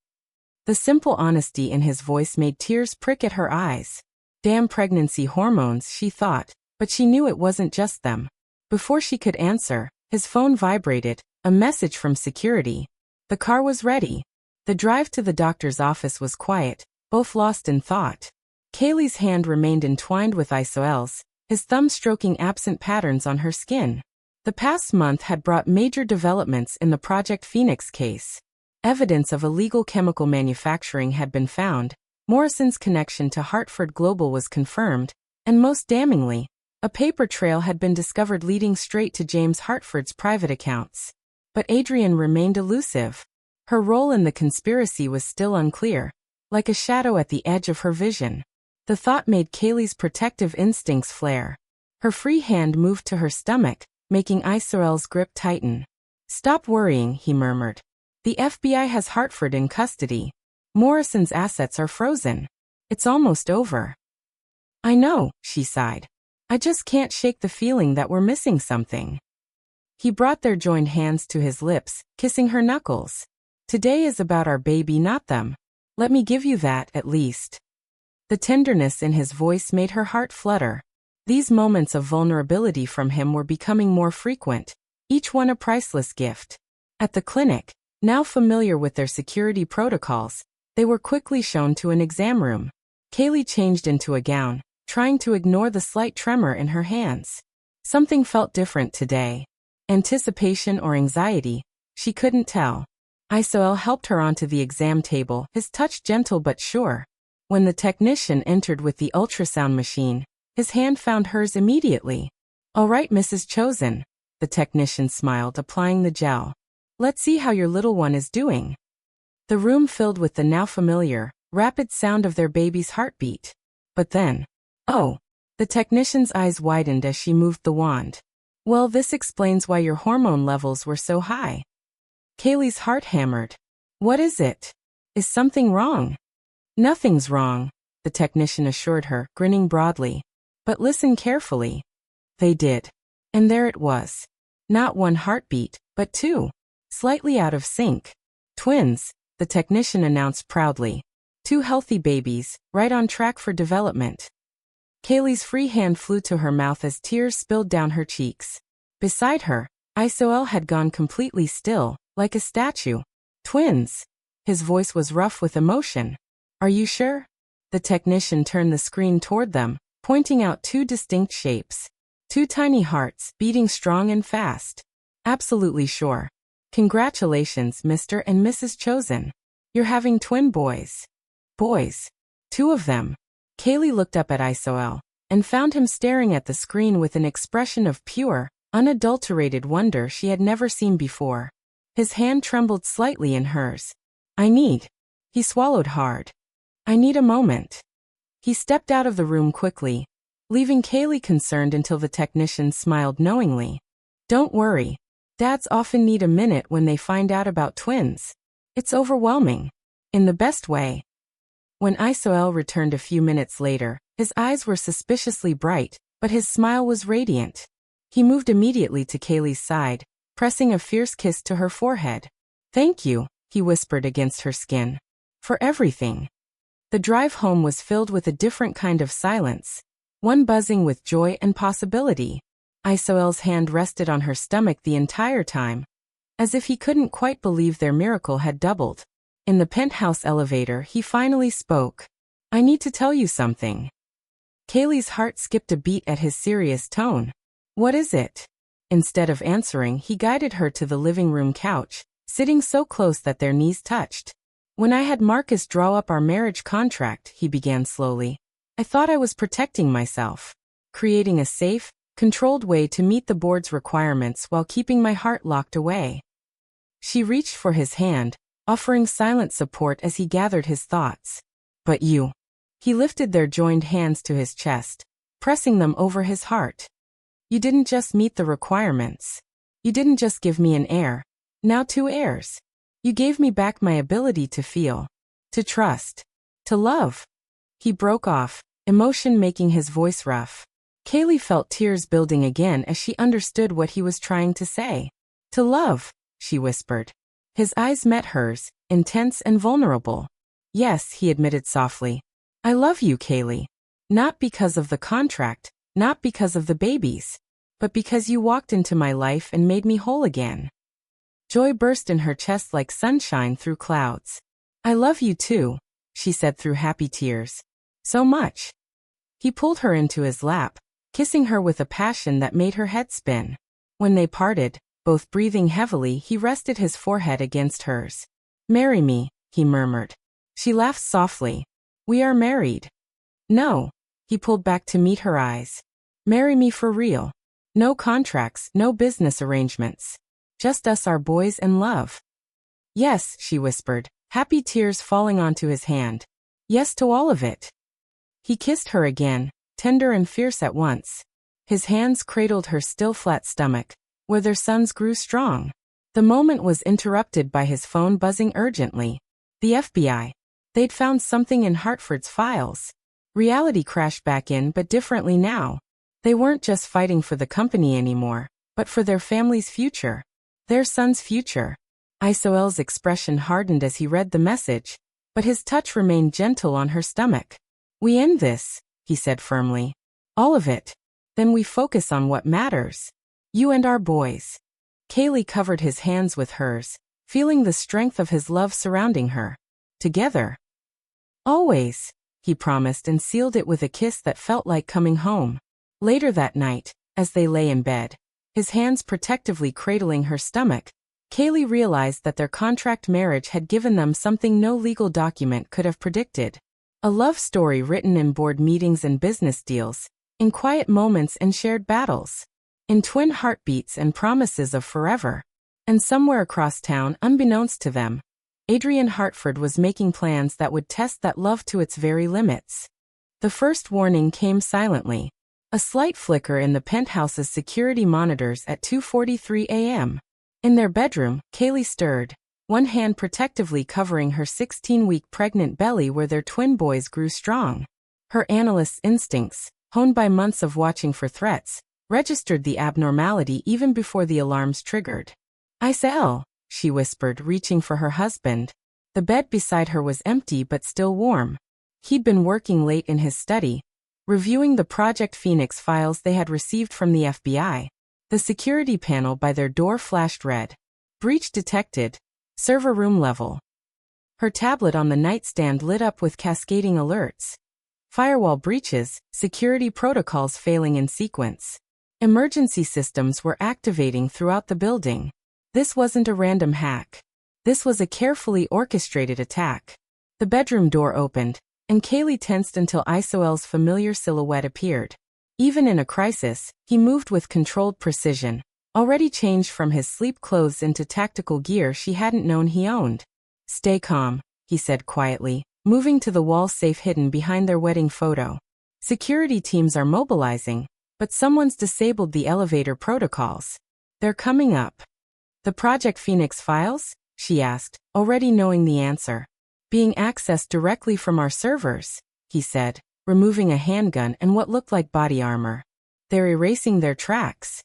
The simple honesty in his voice made tears prick at her eyes. Damn pregnancy hormones, she thought, but she knew it wasn't just them. Before she could answer, his phone vibrated, a message from security. The car was ready. The drive to the doctor's office was quiet, both lost in thought. Kaylee's hand remained entwined with Isael's, his thumb stroking absent patterns on her skin. The past month had brought major developments in the Project Phoenix case. Evidence of illegal chemical manufacturing had been found, Morrison's connection to Hartford Global was confirmed, and most damningly, a paper trail had been discovered leading straight to James Hartford's private accounts. But Adrienne remained elusive. Her role in the conspiracy was still unclear, like a shadow at the edge of her vision. The thought made Kaylee's protective instincts flare. Her free hand moved to her stomach, making Isael's grip tighten. "Stop worrying," he murmured. "The FBI has Hartford in custody. Morrison's assets are frozen. It's almost over." "I know," she sighed. "I just can't shake the feeling that we're missing something." He brought their joined hands to his lips, kissing her knuckles. "Today is about our baby, not them. Let me give you that, at least." The tenderness in his voice made her heart flutter. These moments of vulnerability from him were becoming more frequent, each one a priceless gift. At the clinic, now familiar with their security protocols, they were quickly shown to an exam room. Kaylee changed into a gown, trying to ignore the slight tremor in her hands. Something felt different today. Anticipation or anxiety, she couldn't tell. Isael helped her onto the exam table, his touch gentle but sure. When the technician entered with the ultrasound machine, his hand found hers immediately. "All right, Mrs. Chosen," the technician smiled, applying the gel. "Let's see how your little one is doing." The room filled with the now familiar, rapid sound of their baby's heartbeat. But then, "Oh!" The technician's eyes widened as she moved the wand. "Well, this explains why your hormone levels were so high." Kaylee's heart hammered. "What is it? Is something wrong?" "Nothing's wrong," the technician assured her, grinning broadly. "But listen carefully." They did. And there it was. Not one heartbeat, but two. Slightly out of sync. "Twins," the technician announced proudly. "Two healthy babies, right on track for development." Kaylee's free hand flew to her mouth as tears spilled down her cheeks. Beside her, Isael had gone completely still, like a statue. "Twins." His voice was rough with emotion. "Are you sure?" The technician turned the screen toward them, pointing out two distinct shapes. Two tiny hearts, beating strong and fast. "Absolutely sure. Congratulations, Mr. and Mrs. Chosen. You're having twin boys." "Boys. Two of them." Kaylee looked up at Isael, and found him staring at the screen with an expression of pure, unadulterated wonder she had never seen before. His hand trembled slightly in hers. "I need." He swallowed hard. "I need a moment." He stepped out of the room quickly, leaving Kaylee concerned until the technician smiled knowingly. "Don't worry. Dads often need a minute when they find out about twins. It's overwhelming. In the best way." When Isael returned a few minutes later, his eyes were suspiciously bright, but his smile was radiant. He moved immediately to Kaylee's side, pressing a fierce kiss to her forehead. "Thank you," he whispered against her skin. "For everything." The drive home was filled with a different kind of silence, one buzzing with joy and possibility. Isael's hand rested on her stomach the entire time, as if he couldn't quite believe their miracle had doubled. In the penthouse elevator, he finally spoke. "I need to tell you something." Kaylee's heart skipped a beat at his serious tone. "What is it?" Instead of answering, he guided her to the living room couch, sitting so close that their knees touched. "When I had Marcus draw up our marriage contract," he began slowly, "I thought I was protecting myself, creating a safe, controlled way to meet the board's requirements while keeping my heart locked away." She reached for his hand, offering silent support as he gathered his thoughts. "But you." He lifted their joined hands to his chest, pressing them over his heart. "You didn't just meet the requirements. You didn't just give me an heir, now 2 heirs. You gave me back my ability to feel, to trust, to love." He broke off, emotion making his voice rough. Kaylee felt tears building again as she understood what he was trying to say. "To love," she whispered. His eyes met hers, intense and vulnerable. "Yes," he admitted softly. "I love you, Kaylee. Not because of the contract, not because of the babies, but because you walked into my life and made me whole again." Joy burst in her chest like sunshine through clouds. "I love you too," she said through happy tears. "So much." He pulled her into his lap, kissing her with a passion that made her head spin. When they parted, both breathing heavily, he rested his forehead against hers. "Marry me," he murmured. She laughed softly. "We are married." "No." He pulled back to meet her eyes. "Marry me for real. No contracts, no business arrangements. Just us, our boys, and love." "Yes," she whispered, happy tears falling onto his hand. "Yes to all of it." He kissed her again, tender and fierce at once. His hands cradled her still flat stomach, where their sons grew strong. The moment was interrupted by his phone buzzing urgently. The FBI. They'd found something in Hartford's files. Reality crashed back in, but differently now. They weren't just fighting for the company anymore, but for their family's future. Their son's future. Isael's expression hardened as he read the message, but his touch remained gentle on her stomach. "We end this," he said firmly. "All of it. Then we focus on what matters. You and our boys." Kaylee covered his hands with hers, feeling the strength of his love surrounding her. "Together. Always," he promised and sealed it with a kiss that felt like coming home. Later that night, as they lay in bed, his hands protectively cradling her stomach, Kaylee realized that their contract marriage had given them something no legal document could have predicted. A love story written in board meetings and business deals, in quiet moments and shared battles, in twin heartbeats and promises of forever. And somewhere across town, unbeknownst to them, Adrian Hartford was making plans that would test that love to its very limits. The first warning came silently. A slight flicker in the penthouse's security monitors at 2:43 a.m. In their bedroom, Kaylee stirred, one hand protectively covering her 16-week pregnant belly where their twin boys grew strong. Her analyst's instincts, honed by months of watching for threats, registered the abnormality even before the alarms triggered. "Isael," she whispered, reaching for her husband. The bed beside her was empty but still warm. He'd been working late in his study, reviewing the Project Phoenix files they had received from the FBI. The security panel by their door flashed red. "Breach detected. Server room level." Her tablet on the nightstand lit up with cascading alerts. Firewall breaches, security protocols failing in sequence. Emergency systems were activating throughout the building. This wasn't a random hack. This was a carefully orchestrated attack. The bedroom door opened, and Kaylee tensed until Isael's familiar silhouette appeared. Even in a crisis, he moved with controlled precision, already changed from his sleep clothes into tactical gear she hadn't known he owned. "Stay calm," he said quietly, moving to the wall safe hidden behind their wedding photo. "Security teams are mobilizing, but someone's disabled the elevator protocols. They're coming up." "The Project Phoenix files?" she asked, already knowing the answer. "Being accessed directly from our servers," he said, removing a handgun and what looked like body armor. "They're erasing their tracks."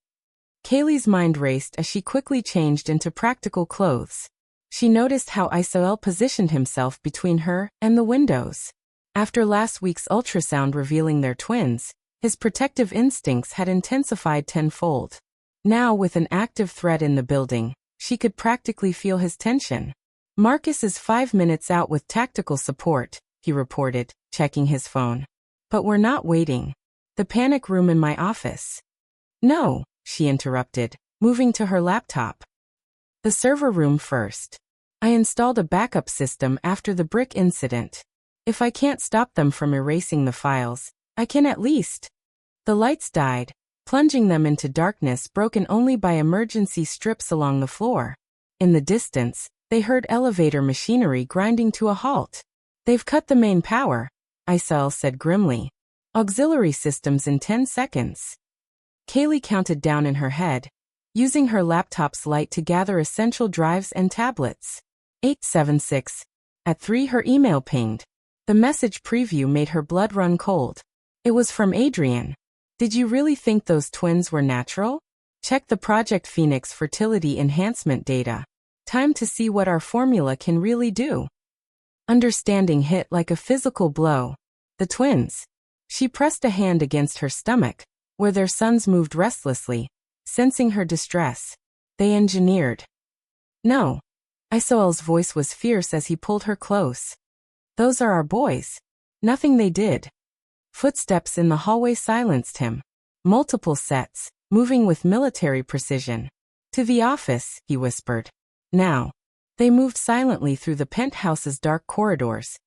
Kaylee's mind raced as she quickly changed into practical clothes. She noticed how Isael positioned himself between her and the windows. After last week's ultrasound revealing their twins, his protective instincts had intensified tenfold. Now, with an active threat in the building, she could practically feel his tension. "Marcus is 5 minutes out with tactical support," he reported, checking his phone. "But we're not waiting. The panic room in my office." "No," she interrupted, moving to her laptop. "The server room first. I installed a backup system after the brick incident. If I can't stop them from erasing the files, I can at least." The lights died, plunging them into darkness broken only by emergency strips along the floor. In the distance, they heard elevator machinery grinding to a halt. "They've cut the main power," Isael said grimly. "Auxiliary systems in 10 seconds. Kaylee counted down in her head, using her laptop's light to gather essential drives and tablets. 876. At 3 her email pinged. The message preview made her blood run cold. It was from Adrian. "Did you really think those twins were natural? Check the Project Phoenix fertility enhancement data. Time to see what our formula can really do." Understanding hit like a physical blow. The twins. She pressed a hand against her stomach, where their sons moved restlessly, sensing her distress. "They engineered." "No." Isael's voice was fierce as he pulled her close. "Those are our boys. Nothing they did." Footsteps in the hallway silenced him. Multiple sets, moving with military precision. "To the office," he whispered. "Now." They moved silently through the penthouse's dark corridors.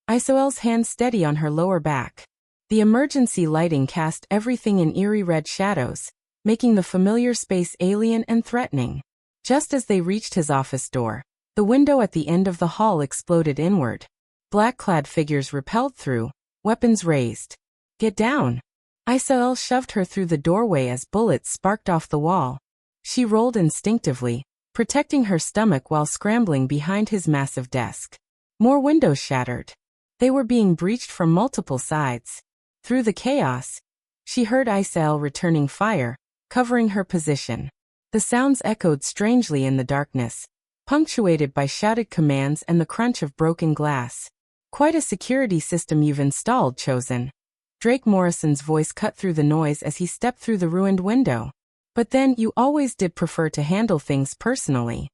Isael's hand steady on her lower back. The emergency lighting cast everything in eerie red shadows, making the familiar space alien and threatening. Just as they reached his office door, the window at the end of the hall exploded inward. Black-clad figures repelled through, weapons raised. "Get down." Isael shoved her through the doorway as bullets sparked off the wall. She rolled instinctively, protecting her stomach while scrambling behind his massive desk. More windows shattered. They were being breached from multiple sides. Through the chaos, she heard Isael returning fire, covering her position. The sounds echoed strangely in the darkness, punctuated by shouted commands and the crunch of broken glass. "Quite a security system you've installed, Chosen." Drake Morrison's voice cut through the noise as he stepped through the ruined window. "But then you always did prefer to handle things personally."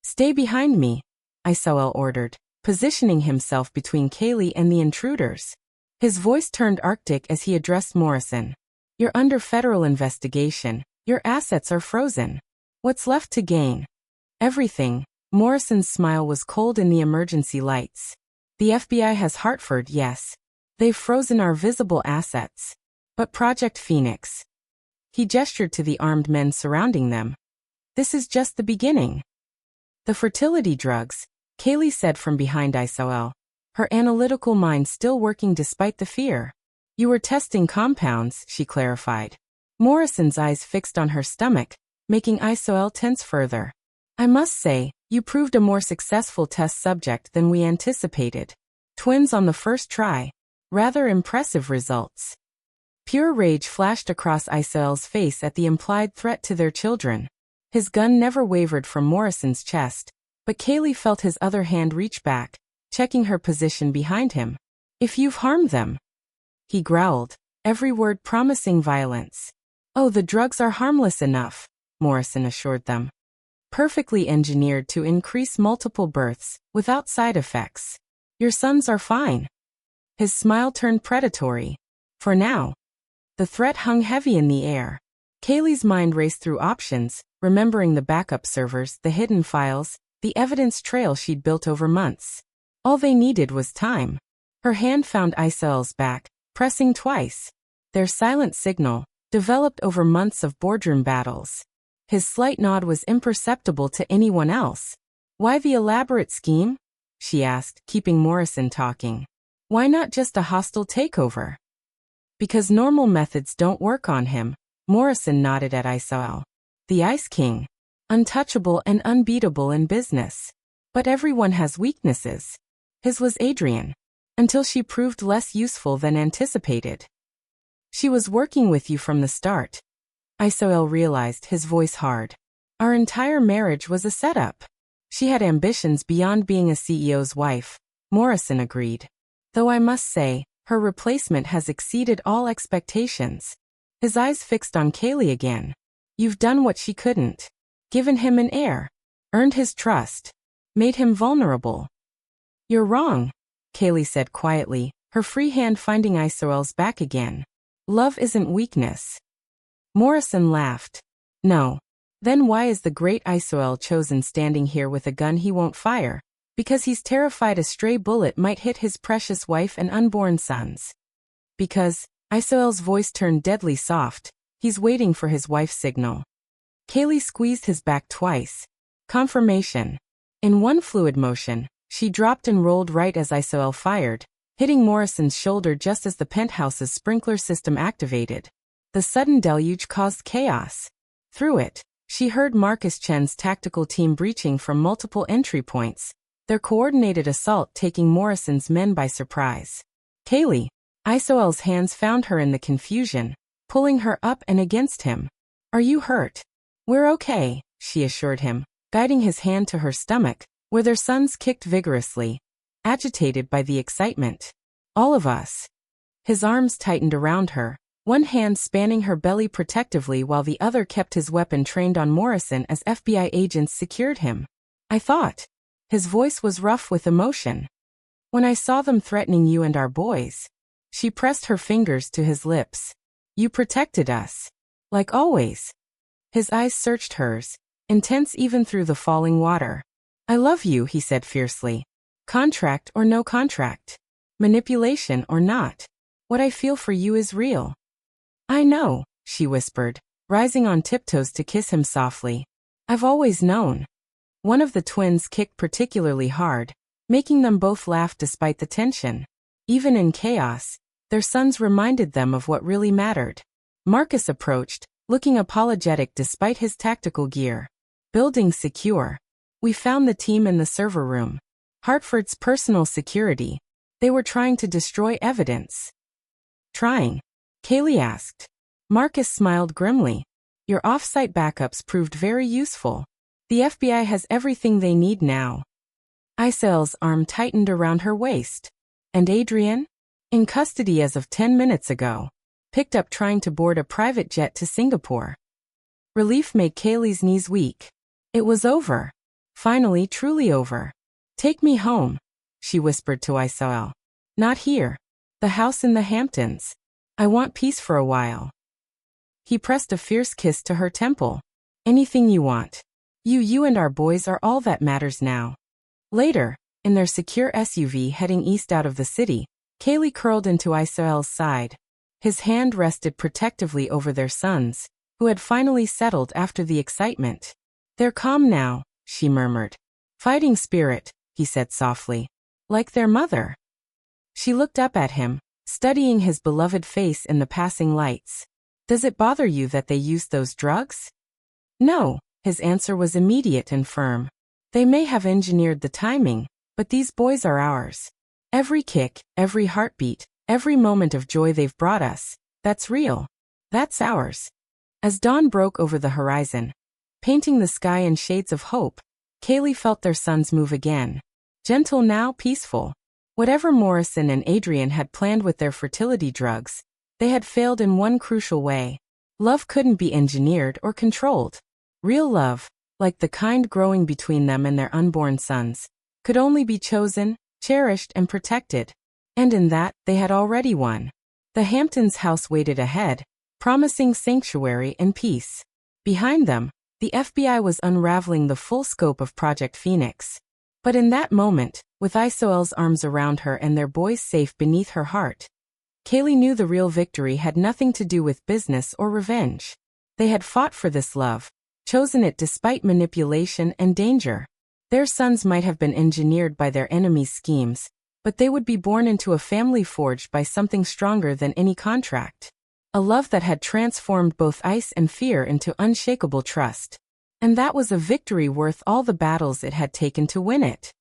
"Stay behind me," Isael ordered, positioning himself between Kaylee and the intruders. His voice turned arctic as he addressed Morrison. "You're under federal investigation. Your assets are frozen. What's left to gain?" "Everything." Morrison's smile was cold in the emergency lights. "The FBI has Hartford, yes. They've frozen our visible assets. But Project Phoenix." He gestured to the armed men surrounding them. "This is just the beginning." "The fertility drugs," Kaylee said from behind Isael, her analytical mind still working despite the fear. "You were testing compounds," she clarified. Morrison's eyes fixed on her stomach, making Isael tense further. "I must say, you proved a more successful test subject than we anticipated. Twins on the first try. Rather impressive results." Pure rage flashed across Isael's face at the implied threat to their children. His gun never wavered from Morrison's chest, but Kaylee felt his other hand reach back, checking her position behind him. "If you've harmed them," he growled, every word promising violence. "Oh, the drugs are harmless enough," Morrison assured them. "Perfectly engineered to increase multiple births, without side effects. Your sons are fine." His smile turned predatory. "For now." The threat hung heavy in the air. Kaylee's mind raced through options, remembering the backup servers, the hidden files, the evidence trail she'd built over months. All they needed was time. Her hand found Isael's back, pressing twice. Their silent signal, developed over months of boardroom battles. His slight nod was imperceptible to anyone else. "Why the elaborate scheme?" she asked, keeping Morrison talking. "Why not just a hostile takeover?" "Because normal methods don't work on him," Morrison nodded at Isael. "The Ice King. Untouchable and unbeatable in business. But everyone has weaknesses. His was Adrian. Until she proved less useful than anticipated." "She was working with you from the start." Isael realized, his voice hard. "Our entire marriage was a setup." "She had ambitions beyond being a CEO's wife," Morrison agreed. Though I must say, her replacement has exceeded all expectations. His eyes fixed on Kaylee again. You've done what she couldn't. Given him an heir. Earned his trust. Made him vulnerable. You're wrong, Kaylee said quietly, her free hand finding Isael's back again. Love isn't weakness. Morrison laughed. No. Then why is the great Isael Chosen standing here with a gun he won't fire? Because he's terrified a stray bullet might hit his precious wife and unborn sons. Because, Isael's voice turned deadly soft, he's waiting for his wife's signal. Kaylee squeezed his back twice. Confirmation. In one fluid motion, she dropped and rolled right as Isael fired, hitting Morrison's shoulder just as the penthouse's sprinkler system activated. The sudden deluge caused chaos. Through it, she heard Marcus Chen's tactical team breaching from multiple entry points, their coordinated assault taking Morrison's men by surprise. Kaylee. Isael's hands found her in the confusion, pulling her up and against him. Are you hurt? We're okay, she assured him, guiding his hand to her stomach, where their sons kicked vigorously, agitated by the excitement. All of us. His arms tightened around her, one hand spanning her belly protectively while the other kept his weapon trained on Morrison as FBI agents secured him. I thought. His voice was rough with emotion. When I saw them threatening you and our boys. She pressed her fingers to his lips. You protected us. Like always. His eyes searched hers, intense even through the falling water. I love you, he said fiercely. Contract or no contract. Manipulation or not. What I feel for you is real. I know, she whispered, rising on tiptoes to kiss him softly. I've always known. One of the twins kicked particularly hard, making them both laugh despite the tension. Even in chaos, their sons reminded them of what really mattered. Marcus approached, looking apologetic despite his tactical gear. Building secure. We found the team in the server room. Hartford's personal security. They were trying to destroy evidence. Trying? Kaylee asked. Marcus smiled grimly. Your off-site backups proved very useful. The FBI has everything they need now. Isael's arm tightened around her waist. And Adrian? In custody as of 10 minutes ago. Picked up trying to board a private jet to Singapore. Relief made Kaylee's knees weak. It was over. Finally, truly over. Take me home, she whispered to Isael. Not here. The house in the Hamptons. I want peace for a while. He pressed a fierce kiss to her temple. Anything you want. You and our boys are all that matters now. Later, in their secure SUV heading east out of the city, Kaylee curled into Isael's side. His hand rested protectively over their sons, who had finally settled after the excitement. They're calm now, she murmured. Fighting spirit, he said softly. Like their mother. She looked up at him, studying his beloved face in the passing lights. Does it bother you that they used those drugs? No, his answer was immediate and firm. They may have engineered the timing, but these boys are ours. Every kick, every heartbeat, every moment of joy they've brought us, that's real. That's ours. As dawn broke over the horizon, painting the sky in shades of hope, Kaylee felt their sons move again. Gentle now, peaceful. Whatever Morrison and Adrian had planned with their fertility drugs, they had failed in one crucial way. Love couldn't be engineered or controlled. Real love, like the kind growing between them and their unborn sons, could only be chosen, cherished and protected. And in that, they had already won. The Hamptons house waited ahead, promising sanctuary and peace. Behind them, the FBI was unraveling the full scope of Project Phoenix. But in that moment, with Isael's arms around her and their boys safe beneath her heart, Kaylee knew the real victory had nothing to do with business or revenge. They had fought for this love, chosen it despite manipulation and danger. Their sons might have been engineered by their enemies' schemes, but they would be born into a family forged by something stronger than any contract. A love that had transformed both ice and fear into unshakable trust. And that was a victory worth all the battles it had taken to win it.